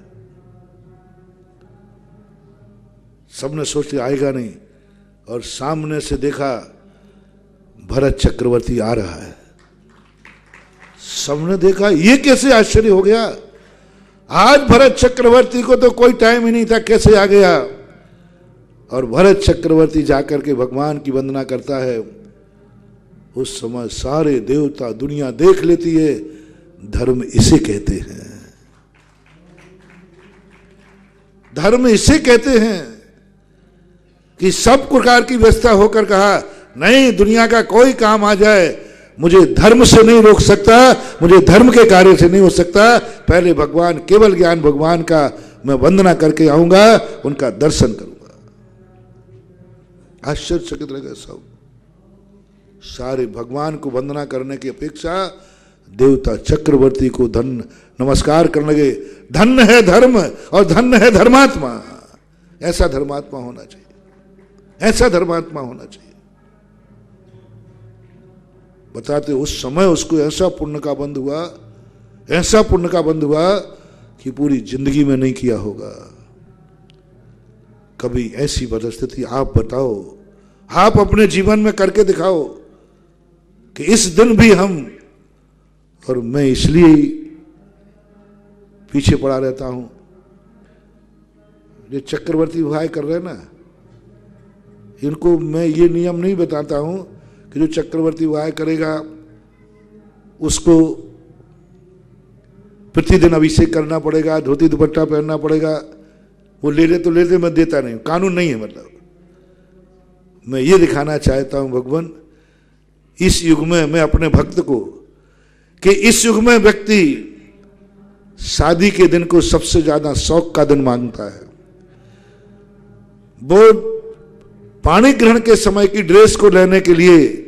सबने सोचा आएगा नहीं, और सामने से देखा भरत चक्रवर्ती आ रहा है। सबने देखा, ये कैसे आश्चर्य हो गया। आज भरत चक्रवर्ती को तो कोई टाइम ही नहीं था, कैसे आ गया। और भरत चक्रवर्ती जाकर के भगवान की वंदना करता है। उस समय सारे देवता दुनिया देख लेती है, धर्म इसे कहते हैं, धर्म इसे कहते हैं कि सब प्रकार की व्यवस्था होकर कहा नहीं, दुनिया का कोई काम आ जाए मुझे धर्म से नहीं रोक सकता, मुझे धर्म के कार्य से नहीं हो सकता। पहले भगवान केवल ज्ञान भगवान का मैं वंदना करके आऊंगा, उनका दर्शन करूंगा। आश्चर्यचकित रह गए सब। सारे भगवान को वंदना करने की अपेक्षा देवता चक्रवर्ती को नमस्कार करने लगे। धन्य है धर्म और धन्य है धर्मात्मा। ऐसा धर्मात्मा होना चाहिए, ऐसा धर्मात्मा होना चाहिए। बताते उस समय उसको ऐसा पुण्य का बंध हुआ, ऐसा पुण्य का बंध हुआ कि पूरी जिंदगी में नहीं किया होगा कभी ऐसी परिस्थिति। आप बताओ, आप अपने जीवन में करके दिखाओ कि इस दिन भी हम, और मैं इसलिए पीछे पड़ा रहता हूं, जो चक्रवर्ती भाई कर रहे हैं ना, इनको मैं ये नियम नहीं बताता हूं कि जो चक्रवर्ती वाह करेगा उसको प्रतिदिन अभिषेक करना पड़ेगा, धोती दुपट्टा पहनना पड़ेगा। वो ले ले तो ले ले, मैं देता नहीं, कानून नहीं है। मतलब मैं ये दिखाना चाहता हूं भगवान इस युग में मैं अपने भक्त को, कि इस युग में व्यक्ति शादी के दिन को सबसे ज्यादा शौक का दिन मांगता है। वो पाणी ग्रहण के समय की ड्रेस को लेने के लिए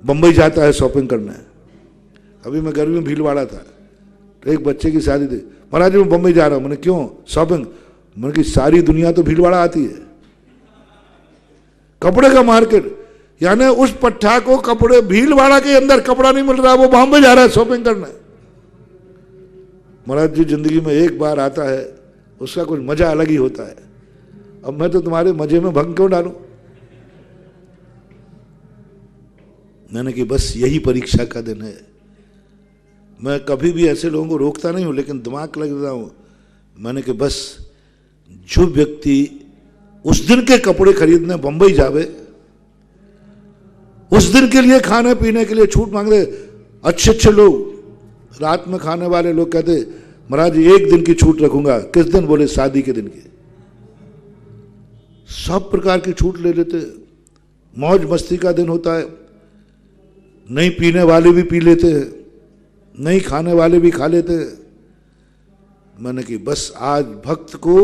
बंबई जाता है शॉपिंग करने। अभी मैं गर्मी में भीलवाड़ा था, तो एक बच्चे की शादी थी। महाराज मैं बंबई जा रहा हूं। मैंने क्यों? शॉपिंग। मैंने कि सारी दुनिया तो भीलवाड़ा आती है, कपड़े का मार्केट, यानी उस पट्टा को कपड़े, भीलवाड़ा के अंदर कपड़ा नहीं मिल रहा, वो बॉम्बे जा रहा है शॉपिंग करने। महाराज जी जिंदगी में एक बार आता है, उसका कुछ मजा अलग ही होता है। अब मैं तो तुम्हारे मजे में भंग क्यों डालूं? मैंने कि बस यही परीक्षा का दिन है। मैं कभी भी ऐसे लोगों को रोकता नहीं हूं, लेकिन दिमाग लग रहा हूं। मैंने कि बस जो व्यक्ति उस दिन के कपड़े खरीदने बंबई जावे, उस दिन के लिए खाने पीने के लिए छूट मांग रहे, अच्छे अच्छे लोग रात में खाने वाले लोग कहते महाराज एक दिन की छूट रखूंगा। किस दिन? बोले शादी के दिन की। सब प्रकार की छूट ले लेते, मौज मस्ती का दिन होता है, नहीं पीने वाले भी पी लेते हैं, नहीं खाने वाले भी खा लेते हैं। मैंने कि बस आज भक्त को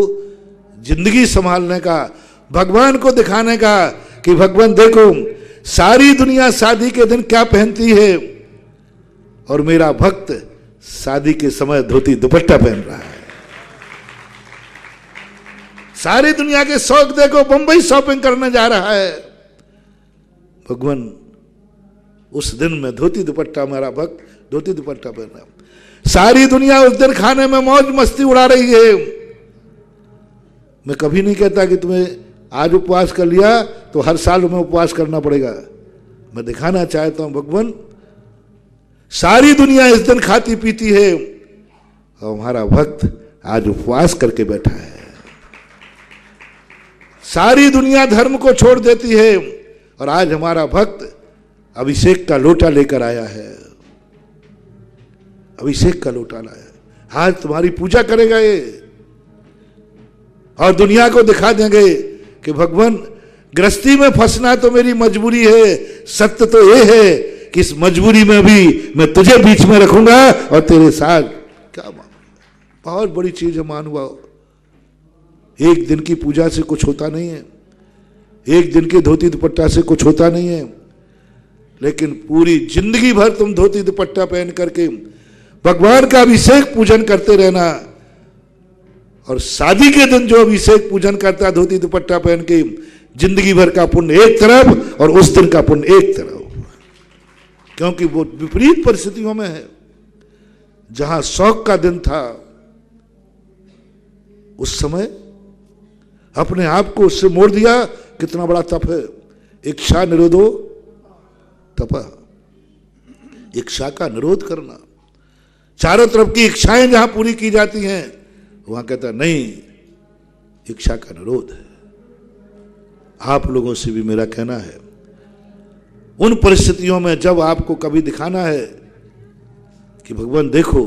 जिंदगी संभालने का, भगवान को दिखाने का कि भगवान देखो सारी दुनिया शादी के दिन क्या पहनती है और मेरा भक्त शादी के समय धोती दुपट्टा पहन रहा है। सारी दुनिया के शौक देखो, बंबई शॉपिंग करने जा रहा है, भगवान उस दिन में धोती दुपट्टा, मेरा भक्त धोती दुपट्टा पहन रहा है। सारी दुनिया उस दिन खाने में मौज मस्ती उड़ा रही है। मैं कभी नहीं कहता कि तुम्हें आज उपवास कर लिया तो हर साल में उपवास करना पड़ेगा। मैं दिखाना चाहता हूं भगवान सारी दुनिया इस दिन खाती पीती है और हमारा भक्त आज उपवास करके बैठा है। सारी दुनिया धर्म को छोड़ देती है और आज हमारा भक्त अभिषेक का लोटा लेकर आया है, अभिषेक का लोटा लाया। आज तुम्हारी पूजा करेगा ये और दुनिया को दिखा देंगे कि भगवान गृहस्थी में फंसना तो मेरी मजबूरी है, सत्य तो ये है कि इस मजबूरी में भी मैं तुझे बीच में रखूंगा और तेरे साथ। क्या बहुत बड़ी चीज है महानुभाव। एक दिन की पूजा से कुछ होता नहीं है, एक दिन के धोती दुपट्टा से कुछ होता नहीं है, लेकिन पूरी जिंदगी भर तुम धोती दुपट्टा पहन करके भगवान का अभिषेक पूजन करते रहना। और शादी के दिन जो अभिषेक पूजन करता है धोती दुपट्टा पहन के, जिंदगी भर का पुण्य एक तरफ और उस दिन का पुण्य एक तरफ, क्योंकि वो विपरीत परिस्थितियों में है। जहां शौक का दिन था उस समय अपने आप को उससे मोड़ दिया। कितना बड़ा तप है, इच्छा निरोधो तप, इच्छा का निरोध करना। चारों तरफ की इच्छाएं जहां पूरी की जाती हैं वहां कहता नहीं, इच्छा का निरोध है। आप लोगों से भी मेरा कहना है, उन परिस्थितियों में जब आपको कभी दिखाना है कि भगवान देखो,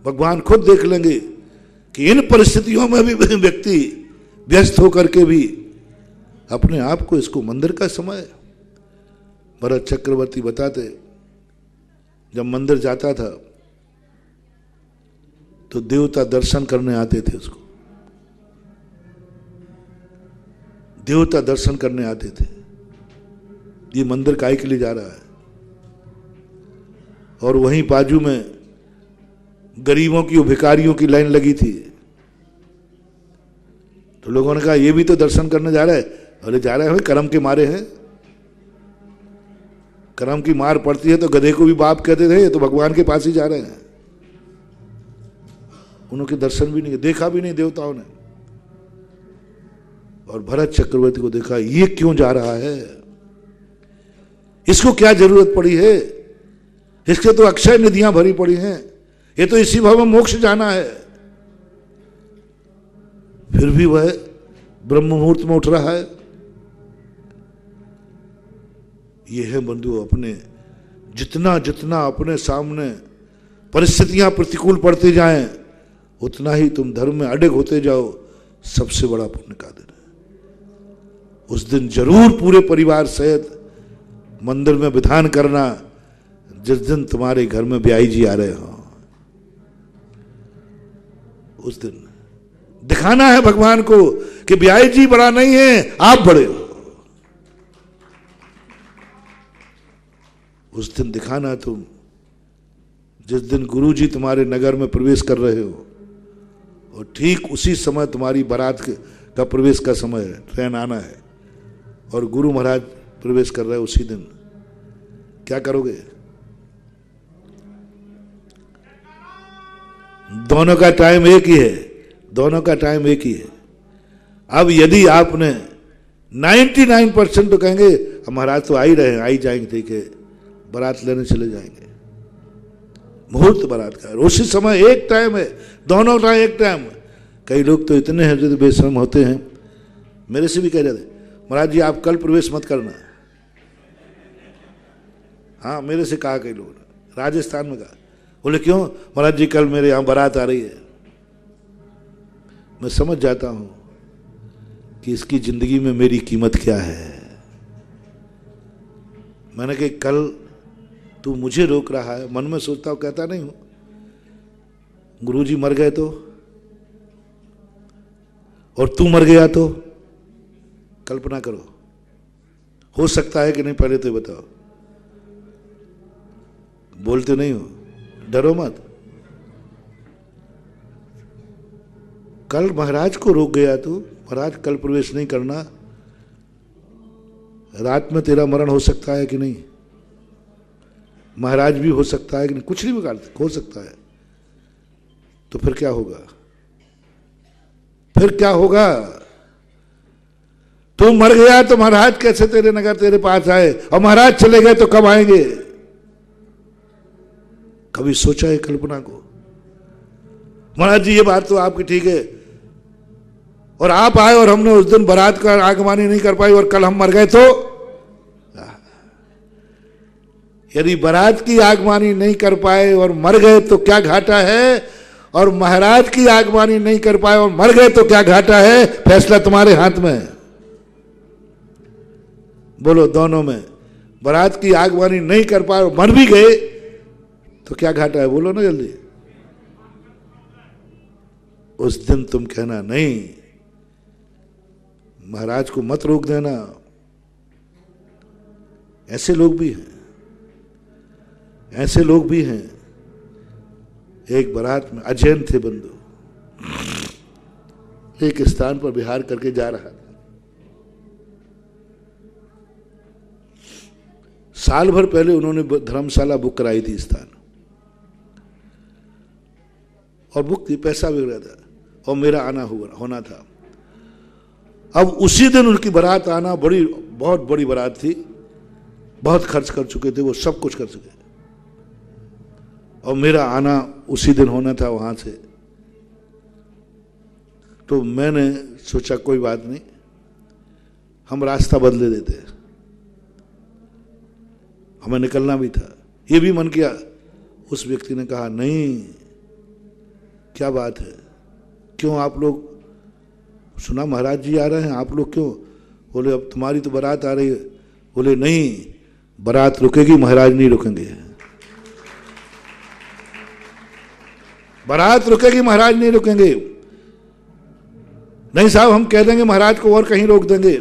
भगवान खुद देख लेंगे कि इन परिस्थितियों में भी व्यक्ति व्यस्त होकर के भी अपने आप को, इसको मंदिर का समय। भरत चक्रवर्ती बताते जब मंदिर जाता था तो देवता दर्शन करने आते थे उसको, देवता दर्शन करने आते थे, ये मंदिर काहे के लिए जा रहा है। और वहीं बाजू में गरीबों की, भिखारियों की लाइन लगी थी। तो लोगों ने कहा ये भी तो दर्शन करने जा रहा है। बोले जा रहे हैं, कर्म के मारे हैं, कर्म की मार पड़ती है तो गधे को भी बाप कहते थे, ये तो भगवान के पास ही जा रहे हैं। उनके दर्शन भी नहीं, देखा भी नहीं देवताओं ने। और भरत चक्रवर्ती को देखा, ये क्यों जा रहा है, इसको क्या जरूरत पड़ी है, इसके तो अक्षय निधियां भरी पड़ी हैं, ये तो इसी भाव में मोक्ष जाना है। फिर भी वह ब्रह्म मुहूर्त में उठ रहा है। यह है बंधु, अपने जितना जितना अपने सामने परिस्थितियां प्रतिकूल पड़ती जाएं उतना ही तुम धर्म में अडिग होते जाओ। सबसे बड़ा पुण्य का दिन है। उस दिन जरूर पूरे परिवार सहित मंदिर में विधान करना, जिस दिन तुम्हारे घर में ब्याई जी आ रहे हो। उस दिन दिखाना है भगवान को कि ब्याई जी बड़ा नहीं है, आप बड़े हो। उस दिन दिखाना तुम, जिस दिन गुरु जी तुम्हारे नगर में प्रवेश कर रहे हो और ठीक उसी समय तुम्हारी बारात का प्रवेश का समय है, ट्रेन आना है और गुरु महाराज प्रवेश कर रहे हैं उसी दिन, क्या करोगे? दोनों का टाइम एक ही है, दोनों का टाइम एक ही है। अब यदि आपने 99% तो कहेंगे महाराज तो आ ही रहे हैं, आ ही जाएंगे, ठीक है, बारात लेने चले जाएंगे। मुहूर्त बारात का उसी समय एक टाइम है, दोनों का एक टाइम। कई लोग तो इतने हैं जो बेशर्म होते हैं, मेरे से भी कह जाते महाराज जी आप कल प्रवेश मत करना। हाँ, मेरे से कहा कई लोगों ने, राजस्थान में कहा। बोले क्यों? महाराज जी कल मेरे यहाँ बारात आ रही है। मैं समझ जाता हूँ कि इसकी जिंदगी में मेरी कीमत क्या है। मैंने कहा कल तू मुझे रोक रहा है, मन में सोचता हूं, कहता नहीं हूं गुरुजी मर गए तो, और तू मर गया तो, कल्पना करो हो सकता है कि नहीं, पहले तो बताओ। बोलते नहीं हो, डरो मत। कल महाराज को रोक गया तू, महाराज कल प्रवेश नहीं करना, रात में तेरा मरण हो सकता है कि नहीं, महाराज भी हो सकता है कि नहीं, कुछ नहीं बिगाड़ हो सकता है। तो फिर क्या होगा, फिर क्या होगा? तू मर गया तो महाराज कैसे तेरे नगर तेरे पास आए, और महाराज चले गए तो कब आएंगे? कभी सोचा है कल्पना को? महाराज जी ये बात तो आपकी ठीक है, और आप आए और हमने उस दिन बारात का आगमनी नहीं कर पाई और कल हम मर गए तो? यदि बारात की आगमनी नहीं कर पाए और मर गए तो क्या घाटा है, और महाराज की आगमनी नहीं कर पाए और मर गए तो क्या घाटा है? फैसला तुम्हारे हाथ में है। बोलो दोनों में, बारात की आगमनी नहीं कर पाए और मर भी गए तो क्या घाटा है? बोलो ना जल्दी। उस दिन तुम कहना नहीं, महाराज को मत रोक देना। ऐसे लोग भी हैं, ऐसे लोग भी हैं। एक बारात में अजैन थे बंधु, एक स्थान पर विहार करके जा रहा था। साल भर पहले उन्होंने धर्मशाला बुक कराई थी स्थान, और बुक थी, पैसा भी रहा था, और मेरा आना होना था। अब उसी दिन उनकी बारात आना, बहुत बड़ी बारात थी, बहुत खर्च कर चुके थे वो, सब कुछ कर चुके, और मेरा आना उसी दिन होना था वहां से। तो मैंने सोचा कोई बात नहीं, हम रास्ता बदले देते, हमें निकलना भी था, ये भी मन किया। उस व्यक्ति ने कहा नहीं, क्या बात है, क्यों आप लोग, सुना महाराज जी आ रहे हैं, आप लोग क्यों? बोले अब तुम्हारी तो बारात आ रही है। बोले नहीं, बारात रुकेगी, महाराज नहीं रुकेंगे। बारात रुकेगी, महाराज नहीं रुकेंगे। नहीं साहब, हम कह देंगे महाराज को और कहीं रोक देंगे,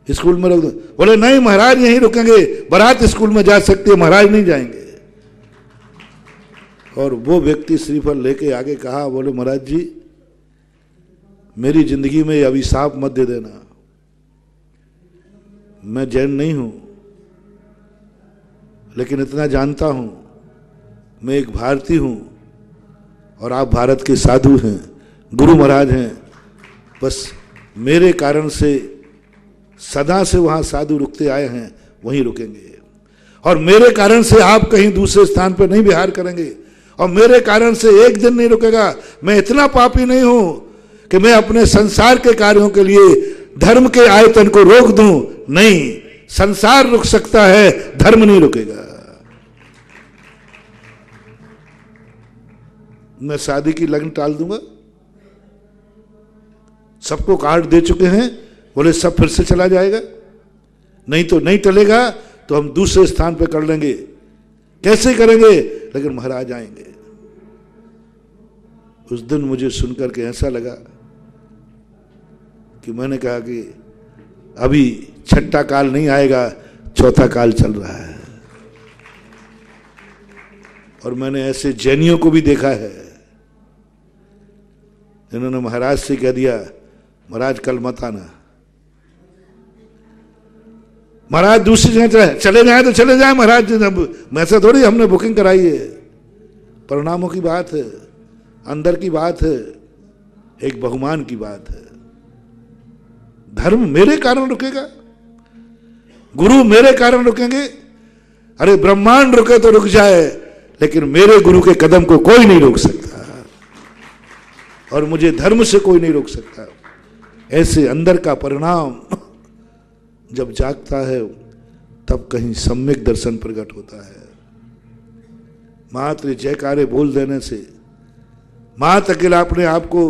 स्कूल में रोक देंगे। बोले नहीं, महाराज यहीं रुकेंगे, बारात स्कूल में जा सकती है, महाराज नहीं जाएंगे। और वो व्यक्ति श्रीफल लेके आगे कहा, बोले महाराज जी मेरी जिंदगी में अभिशाप मत दे देना, मैं जैन नहीं हूं, लेकिन इतना जानता हूं मैं एक भारतीय हूं और आप भारत के साधु हैं, गुरु महाराज हैं। बस मेरे कारण से सदा से वहां साधु रुकते आए हैं, वहीं रुकेंगे, और मेरे कारण से आप कहीं दूसरे स्थान पर नहीं विहार करेंगे, और मेरे कारण से एक दिन नहीं रुकेगा। मैं इतना पापी नहीं हूं कि मैं अपने संसार के कार्यों के लिए धर्म के आयतन को रोक दूं। नहीं, संसार रुक सकता है, धर्म नहीं रुकेगा। मैं शादी की लगन टाल दूंगा, सबको कार्ड दे चुके हैं, बोले सब फिर से चला जाएगा, नहीं तो नहीं टलेगा तो हम दूसरे स्थान पे कर लेंगे। कैसे करेंगे? लेकिन महाराज आएंगे। उस दिन मुझे सुनकर के ऐसा लगा कि मैंने कहा कि अभी छठा काल नहीं आएगा, चौथा काल चल रहा है। और मैंने ऐसे जैनियों को भी देखा है जिन्होंने महाराज से कह दिया महाराज कल मत आना, महाराज दूसरी जगह चले जाए तो चले जाए, महाराज ऐसा थोड़ी हमने बुकिंग कराई है। परिणामों की बात है, अंदर की बात है, एक बहुमान की बात है। धर्म मेरे कारण रुकेगा, गुरु मेरे कारण रुकेंगे। अरे ब्रह्मांड रुके तो रुक जाए, लेकिन मेरे गुरु के कदम को कोई नहीं रोक सकता, और मुझे धर्म से कोई नहीं रोक सकता। ऐसे अंदर का परिणाम जब जागता है तब कहीं सम्यक दर्शन प्रकट होता है। मात्र जयकारे बोल देने से, मात्र अकेला अपने आप को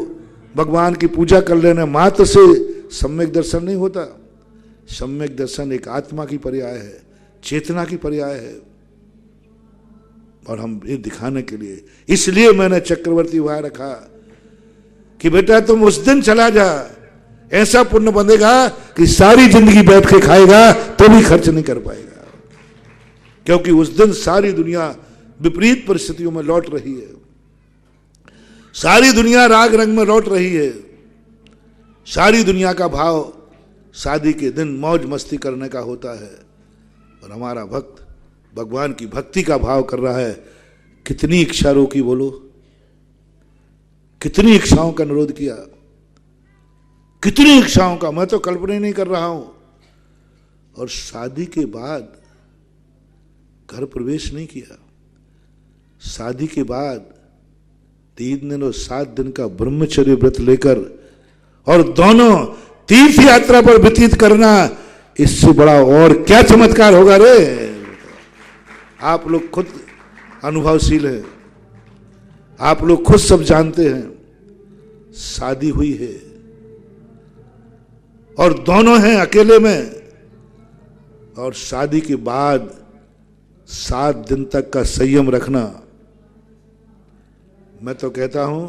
भगवान की पूजा कर लेने मात्र से सम्यक दर्शन नहीं होता। सम्यक दर्शन एक आत्मा की पर्याय है, चेतना की पर्याय है। और हम ये दिखाने के लिए, इसलिए मैंने चक्रवर्ती वहां रखा कि बेटा तुम उस दिन चला जा, ऐसा पुण्य बंधेगा कि सारी जिंदगी बैठ के खाएगा तो भी खर्च नहीं कर पाएगा। क्योंकि उस दिन सारी दुनिया विपरीत परिस्थितियों में लौट रही है, सारी दुनिया राग रंग में लौट रही है, सारी दुनिया का भाव शादी के दिन मौज मस्ती करने का होता है, और हमारा भक्त भगवान की भक्ति का भाव कर रहा है। कितनी इच्छा रोकी, बोलो, कितनी इच्छाओं का अनुरोध किया, कितनी इच्छाओं का, मैं तो कल्पना ही नहीं कर रहा हूं। और शादी के बाद घर प्रवेश नहीं किया, शादी के बाद 3 दिन और 7 दिन का ब्रह्मचर्य व्रत लेकर और दोनों तीर्थ यात्रा पर व्यतीत करना, इससे बड़ा और क्या चमत्कार होगा रे। आप लोग खुद अनुभवशील हैं, आप लोग खुद सब जानते हैं। शादी हुई है और दोनों हैं अकेले में, और शादी के बाद 7 दिन तक का संयम रखना। मैं तो कहता हूं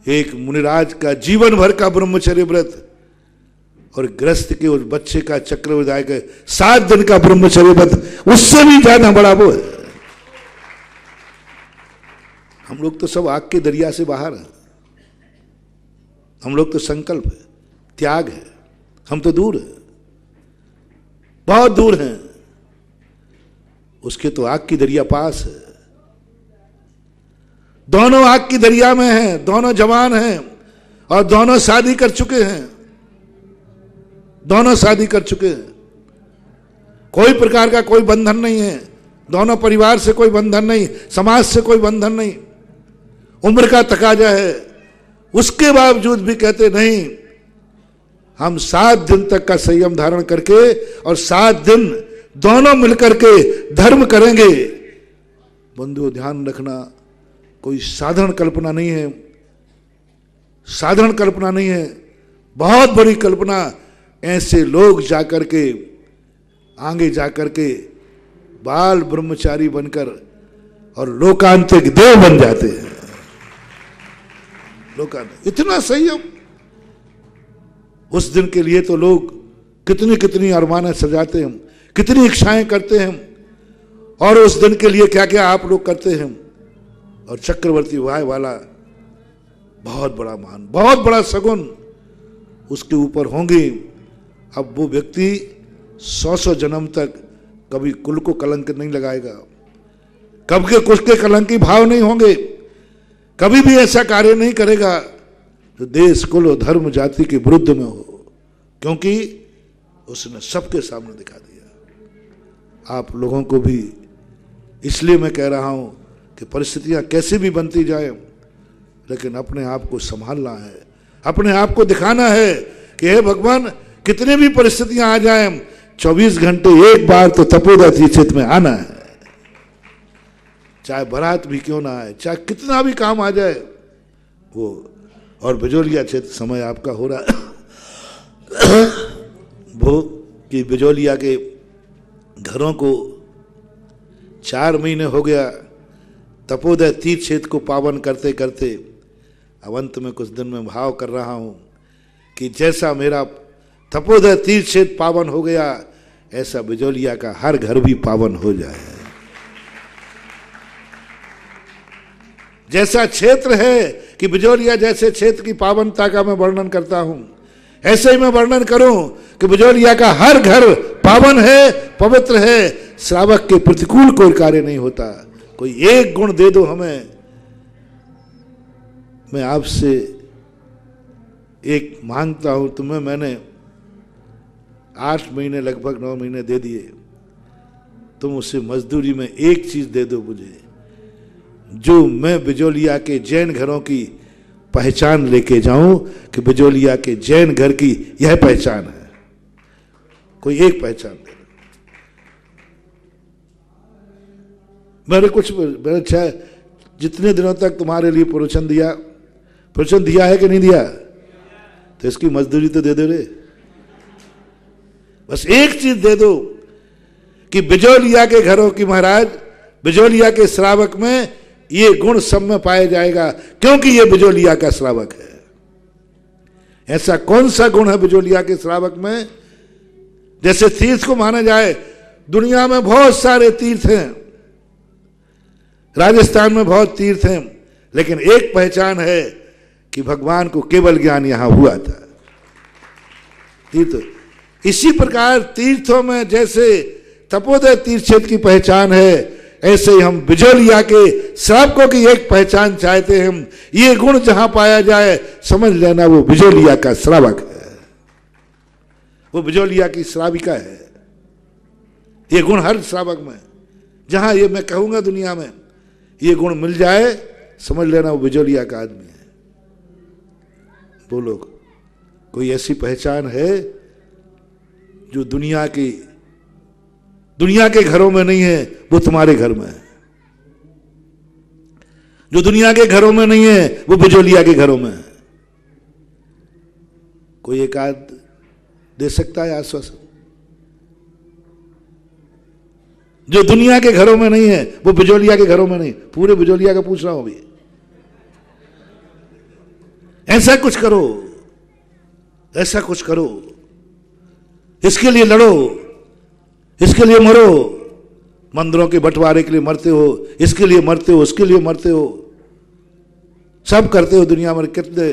एक मुनिराज का जीवन भर का ब्रह्मचर्य व्रत और गृहस्थ के उस बच्चे का चक्रवर्ती के 7 दिन का ब्रह्मचर्य व्रत, उससे भी ज्यादा बड़ा वो है। हम लोग तो सब आग के दरिया से बाहर हैं, हम लोग तो संकल्प है, त्याग है, हम तो दूर हैं, बहुत दूर हैं। उसके तो आग की दरिया पास है। दोनों आग की दरिया में हैं, दोनों जवान हैं और दोनों शादी कर चुके हैं, दोनों शादी कर चुके हैं। कोई प्रकार का कोई बंधन नहीं है, दोनों परिवार से कोई बंधन नहीं, समाज से कोई बंधन नहीं, उम्र का तकाजा है। उसके बावजूद भी कहते नहीं, हम 7 दिन तक का संयम धारण करके और 7 दिन दोनों मिलकर के धर्म करेंगे। बंधुओं ध्यान रखना, कोई साधारण कल्पना नहीं है, साधारण कल्पना नहीं है, बहुत बड़ी कल्पना। ऐसे लोग जाकर के आगे जाकर के बाल ब्रह्मचारी बनकर और लोकांतिक देव बन जाते हैं। लोकांतिक इतना संयम, उस दिन के लिए तो लोग कितनी कितनी अरमानें सजाते हैं, कितनी इच्छाएं करते हैं, और उस दिन के लिए क्या क्या आप लोग करते हैं। और चक्रवर्ती वाह वाला बहुत बड़ा मान, बहुत बड़ा सगुन उसके ऊपर होंगे। अब वो व्यक्ति 100 जन्म तक कभी कुल को कलंक नहीं लगाएगा, कब के कुल के कलंकी भाव नहीं होंगे, कभी भी ऐसा कार्य नहीं करेगा जो देश कुल और धर्म जाति के विरुद्ध में हो, क्योंकि उसने सबके सामने दिखा दिया। आप लोगों को भी इसलिए मैं कह रहा हूं कि परिस्थितियां कैसे भी बनती जाए, लेकिन अपने आप को संभालना है, अपने आप को दिखाना है कि हे भगवान, कितने भी परिस्थितियां आ जाएं, 24 घंटे एक बार तो तपोदा तीर्थ में आना है, चाहे बारात भी क्यों ना आए, चाहे कितना भी काम आ जाए वो। और बिजोलिया क्षेत्र समय आपका हो रहा है वो कि बिजोलिया के घरों को 4 महीने हो गया तपोदय तीर्थ क्षेत्र को पावन करते करते। अब अंत में कुछ दिन में भाव कर रहा हूं कि जैसा मेरा तपोदय तीर्थ क्षेत्र पावन हो गया, ऐसा बिजोलिया का हर घर भी पावन हो जाए। जैसा क्षेत्र है कि बिजोलिया जैसे क्षेत्र की पावनता का मैं वर्णन करता हूं, ऐसे ही मैं वर्णन करूं कि बिजोलिया का हर घर पावन है, पवित्र है, श्रावक के प्रतिकूल कोई कार्य नहीं होता। कोई एक गुण दे दो हमें। मैं आपसे एक मांगता हूं, तुम्हें मैंने 8 महीने लगभग 9 महीने दे दिए, तुम उसे मजदूरी में एक चीज दे दो मुझे, जो मैं बिजोलिया के जैन घरों की पहचान लेके जाऊं कि बिजोलिया के जैन घर की यह पहचान है। कोई एक पहचान दे। मैंने जितने दिनों तक तुम्हारे लिए प्रवचन दिया, प्रवचन दिया है कि नहीं दिया? तो इसकी मजदूरी तो दे दो रे, बस एक चीज दे दो कि बिजोलिया के घरों की महाराज, बिजोलिया के श्रावक में ये गुण सब में पाया जाएगा, क्योंकि ये बिजोलिया का श्रावक है। ऐसा कौन सा गुण है बिजोलिया के श्रावक में? जैसे तीर्थ को माना जाए, दुनिया में बहुत सारे तीर्थ हैं, राजस्थान में बहुत तीर्थ हैं, लेकिन एक पहचान है कि भगवान को केवल ज्ञान यहां हुआ था। तीर्थ इसी प्रकार तीर्थों में जैसे तपोदय तीर्थ क्षेत्र की पहचान है, ऐसे ही हम बिजोलिया के श्रावकों की एक पहचान चाहते हैं। ये गुण जहां पाया जाए समझ लेना वो बिजोलिया का श्रावक है, वो बिजोलिया की श्राविका है। ये गुण हर श्रावक में, जहां ये मैं कहूंगा दुनिया में ये गुण मिल जाए, समझ लेना वो बिजोलिया का आदमी है। बोलो, कोई ऐसी पहचान है जो दुनिया के घरों में नहीं है, वो तुम्हारे घर में है। जो दुनिया के घरों में नहीं है वो बिजोलिया के घरों में है। कोई एक आध दे सकता है आश्वासन? जो दुनिया के घरों में नहीं है वो बिजोलिया के घरों में नहीं। पूरे बिजोलिया का पूछ रहा हूं अभी। ऐसा कुछ करो, ऐसा कुछ करो, इसके लिए लड़ो, इसके लिए मरो। मंदिरों के बंटवारे के लिए मरते हो, इसके लिए मरते हो, उसके लिए मरते हो, सब करते हो दुनिया में। कितने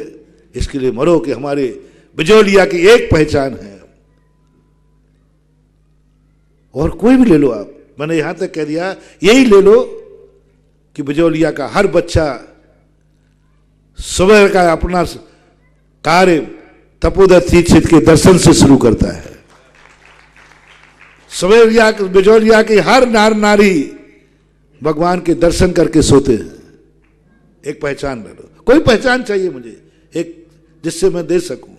इसके लिए मरो कि हमारे बिजोलिया की एक पहचान है। और कोई भी ले लो आप, मैंने यहां तक कह दिया, यही ले लो कि बिजोलिया का हर बच्चा सुबह का अपना कार्य तपोदय तीर्थ क्षेत्र के दर्शन से शुरू करता है। सवेरिया बिजोलिया की हर नार नारी भगवान के दर्शन करके सोते हैं। एक पहचान ले लो, कोई पहचान चाहिए मुझे एक, जिससे मैं दे सकूं।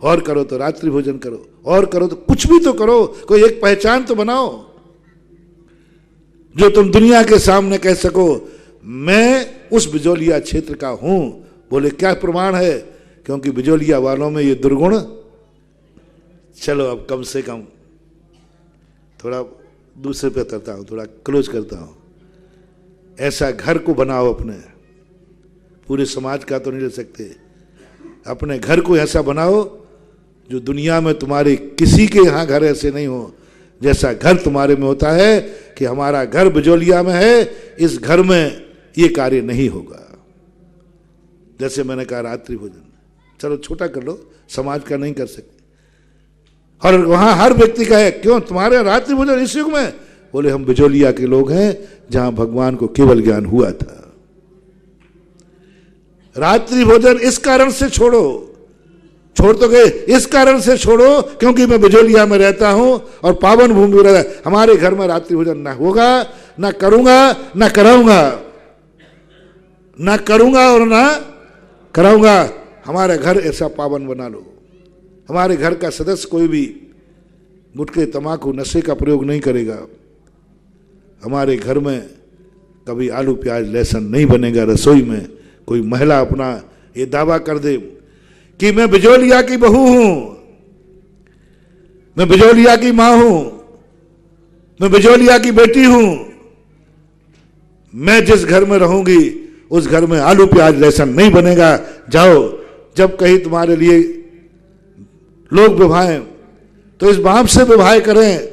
और करो तो रात्रि भोजन करो, और करो तो कुछ भी तो करो, कोई एक पहचान तो बनाओ जो तुम दुनिया के सामने कह सको मैं उस बिजोलिया क्षेत्र का हूं। बोले क्या प्रमाण है? क्योंकि बिजोलिया वालों में ये दुर्गुण। चलो अब कम से कम थोड़ा दूसरे पे करता हूं, थोड़ा क्लोज करता हूं। ऐसा घर को बनाओ अपने, पूरे समाज का तो नहीं ले सकते, अपने घर को ऐसा बनाओ जो दुनिया में तुम्हारे किसी के यहां घर ऐसे नहीं हो जैसा घर तुम्हारे में होता है कि हमारा घर बिजोलिया में है, इस घर में ये कार्य नहीं होगा। जैसे मैंने कहा रात्रि भोजन, चलो छोटा कर लो, समाज का नहीं कर सकते। और वहां हर व्यक्ति का है, क्यों तुम्हारे रात्रि भोजन इस युग में? बोले हम बिजोलिया के लोग हैं जहां भगवान को केवल ज्ञान हुआ था। रात्रि भोजन इस कारण से छोड़ो, छोड़ तो गए, इस कारण से छोड़ो क्योंकि मैं बिजोलिया में रहता हूं और पावन भूमि में रहता। हमारे घर में रात्रि भोजन ना होगा, ना करूंगा, ना कराऊंगा, ना करूंगा और ना कराऊंगा। हमारे घर ऐसा पावन बना लो। हमारे घर का सदस्य कोई भी गुटखे तंबाकू नशे का प्रयोग नहीं करेगा। हमारे घर में कभी आलू प्याज लहसुन नहीं बनेगा। रसोई में कोई महिला अपना ये दावा कर दे कि मैं बिजोलिया की बहू हूं, मैं बिजोलिया की मां हूं, मैं बिजोलिया की बेटी हूं, मैं जिस घर में रहूंगी उस घर में आलू प्याज लहसुन नहीं बनेगा। जाओ, जब कहीं तुम्हारे लिए लोग विवाहें तो इस भाव से विवाह करें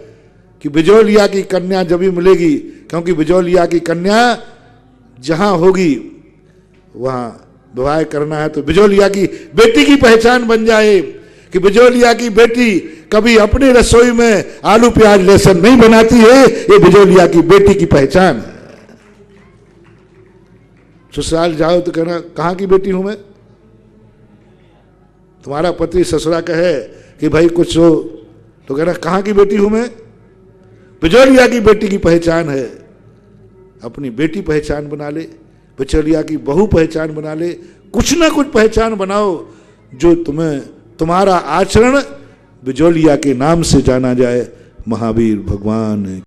कि बिजोलिया की कन्या जब भी मिलेगी, क्योंकि बिजोलिया की कन्या जहां होगी वहां विवाह करना है तो बिजोलिया की बेटी की पहचान बन जाए कि बिजोलिया की बेटी कभी अपनी रसोई में आलू प्याज लहसुन नहीं बनाती है, ये बिजोलिया की बेटी की पहचान है। ससुराल जाओ तो कहना कहां की बेटी हूं मैं। तुम्हारा पति ससुरा कहे कि भाई कुछ हो तो कहना कहां की बेटी हूं मैं। बिजोलिया की बेटी की पहचान है, अपनी बेटी पहचान बना ले, बिजोलिया की बहू पहचान बना ले, कुछ ना कुछ पहचान बनाओ जो तुम्हें तुम्हारा आचरण बिजोलिया के नाम से जाना जाए। महावीर भगवान